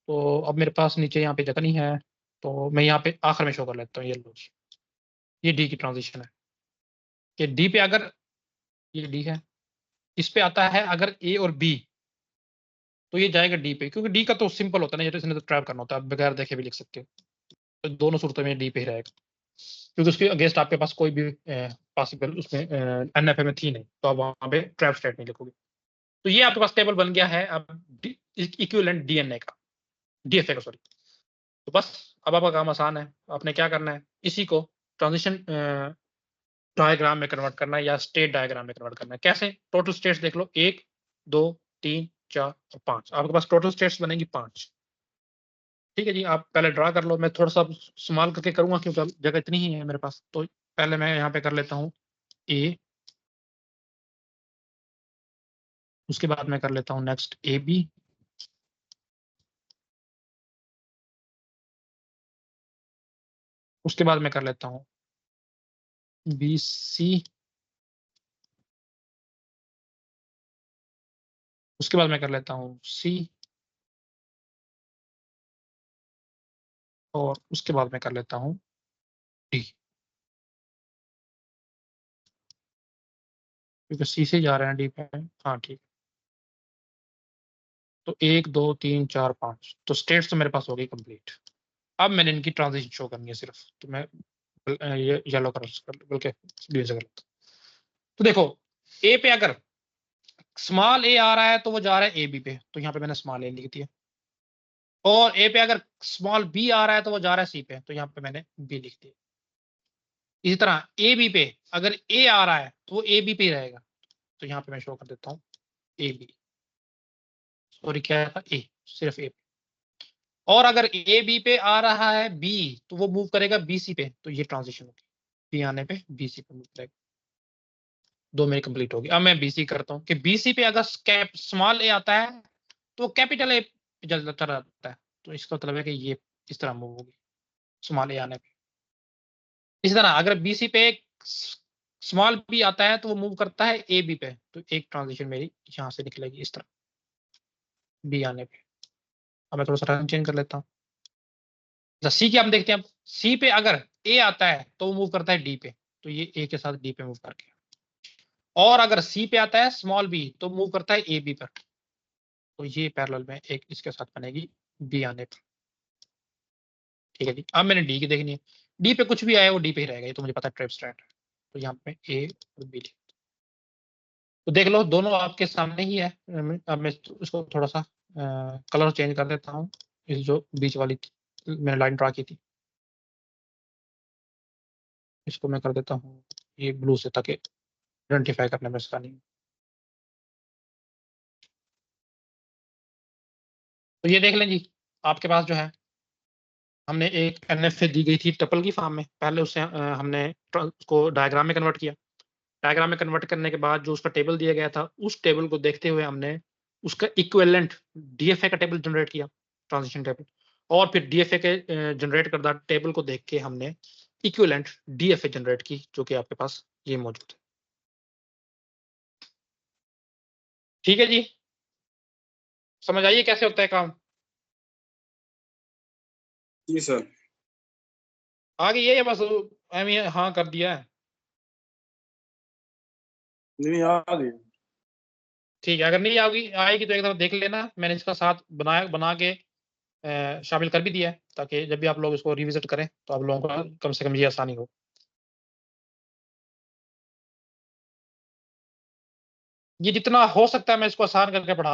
तो अब मेरे पास नीचे यहाँ पे जगह नहीं है, तो मैं यहाँ पे आखिर में शो कर लेता हूँ। ये लो जी, ये डी की ट्रांजिशन है। कि डी पे अगर, ये डी है, इस पे आता है अगर ए और बी, तो ये जाएगा डी पे, क्योंकि डी का तो सिंपल होता है ना, इसने तो ट्रैप करना होता है, आप बगैर देखे भी लिख सकते हो। तो दोनों सूरतों में डी पे ही रहेगा, क्योंकि उसके अगेंस्ट आपके पास कोई भी पॉसिबल उसमें एनएफए में थी नहीं, तो आप वहां पे ट्रैप स्टेट नहीं लिखोगे। तो ये आपके पास टेबल बन गया है अब इक्विवेलेंट डीएनए का, डीएफए का, सॉरी। तो बस अब आपका काम आसान है। आपने क्या करना है, इसी को ट्रांजिशन डायग्राम में कन्वर्ट करना है, या स्टेट डायग्राम में कन्वर्ट करना है। कैसे? टोटल स्टेट्स देख लो, 1 2 3 4 और 5। आपके पास टोटल स्टेट्स बनेंगी 5। ठीक है जी, आप पहले ड्रा कर लो, मैं थोड़ा सा स्मॉल करके करूंगा क्योंकि जगह इतनी ही है मेरे पास। तो पहले मैं यहाँ पे कर लेता हूँ ए, उसके बाद मैं कर लेता हूँ नेक्स्ट ए बी, उसके बाद मैं कर लेता हूँ बी सी, उसके बाद मैं कर लेता हूँ सी, और उसके बाद मैं कर लेता हूँ डी, क्योंकि सी से जा रहे हैं डी पे। हाँ ठीक। तो 1 2 3 4 5, तो स्टेट्स तो मेरे पास हो गई कंप्लीट। अब मैंने इनकी ट्रांजिशन शो करनी है सिर्फ, तो मैं ये येलो कलर बल्कि ब्लू से कर लेता हूं। तो देखो ए पे अगर स्मॉल ए आ रहा है तो वो जा रहा है ए बी पे, तो यहाँ पे मैंने स्मॉल ए लिख दिया। और ए पे अगर स्मॉल बी आ रहा है तो वो जा रहा है सी पे, तो यहाँ पे मैंने बी लिख दिया। इसी तरह ए बी पे अगर ए आ रहा है तो वो ए बी पे ही रहेगा, तो यहाँ पे मैं शो कर देता हूँ ए बी, सॉरी क्या था ए, सिर्फ ए। और अगर ए बी पे आ रहा है बी तो वो मूव करेगा बी सी पे, तो ये ट्रांजिशन होगी, बी आने पे बी सी पे मूव करेगा। 2 मेरी कंप्लीट होगी। अब मैं बीसी करता हूँ कि बीसी पे अगर स्मॉल ए आता है तो कैपिटल ए चलता रहता है, तो इसका मतलब है कि ये इस तरह मूव होगी स्मॉल ए आने पे। इसी तरह अगर बीसी पे स्मॉल बी आता है तो वो मूव करता है ए बी पे, तो एक ट्रांजिशन मेरी यहाँ से निकलेगी इस तरह बी आने पे। अब मैं थोड़ा सा रंग चेंज कर लेता हूँ। सी की हम देखते हैं। अब सी पे अगर ए आता है तो वो मूव करता है डी पे, तो ये ए के साथ डी पे मूव करके। और अगर सी पे आता है स्मॉल बी तो मूव करता है ए बी पर, तो ये पैरेलल में एक इसके साथ बनेगी बी आने पर। ठीक है जी। अब मैंने डी की देखनी है, डी पे कुछ भी आया वो डी पे ही रहेगा, ये तो मुझे पता है ट्रेप स्ट्रैट है, तो यहाँ पे ए और बी। तो देख लो दोनों आपके सामने ही है। अब मैं इसको थोड़ा सा कलर चेंज कर देता हूँ, इस जो बीच वाली मैंने लाइन ड्रा की थी इसको मैं कर देता हूँ ये ब्लू से, ताकि आइडेंटिफाई करने में आसानी हो। तो ये देख लें जी, आपके पास जो है हमने एक एनएफए दी गई थी टपल की फॉर्म में, पहले उससे हमने उसको डायग्राम में कन्वर्ट किया। डायग्राम में कन्वर्ट करने के बाद जो उसका टेबल दिया गया था उस टेबल को देखते हुए हमने उसका इक्विवेलेंट डीएफए का टेबल जनरेट किया, ट्रांजिशन टेबल। और फिर डीएफए के जनरेट करदा टेबल को देख के हमने इक्विवेलेंट डीएफए जनरेट की, जो कि आपके पास ये मौजूद है। ठीक है जी, समझ आइए कैसे होता है काम। जी सर। आगे ये बस हाँ कर दिया है। नहीं आ गई। ठीक है, अगर नहीं आएगी तो एक तरफ देख लेना, मैंने इसका साथ बना के शामिल कर भी दिया है, ताकि जब भी आप लोग इसको रिविजिट करें तो आप लोगों को कम से कम ये आसानी हो। ये जितना हो सकता है मैं इसको आसान करके पढ़ा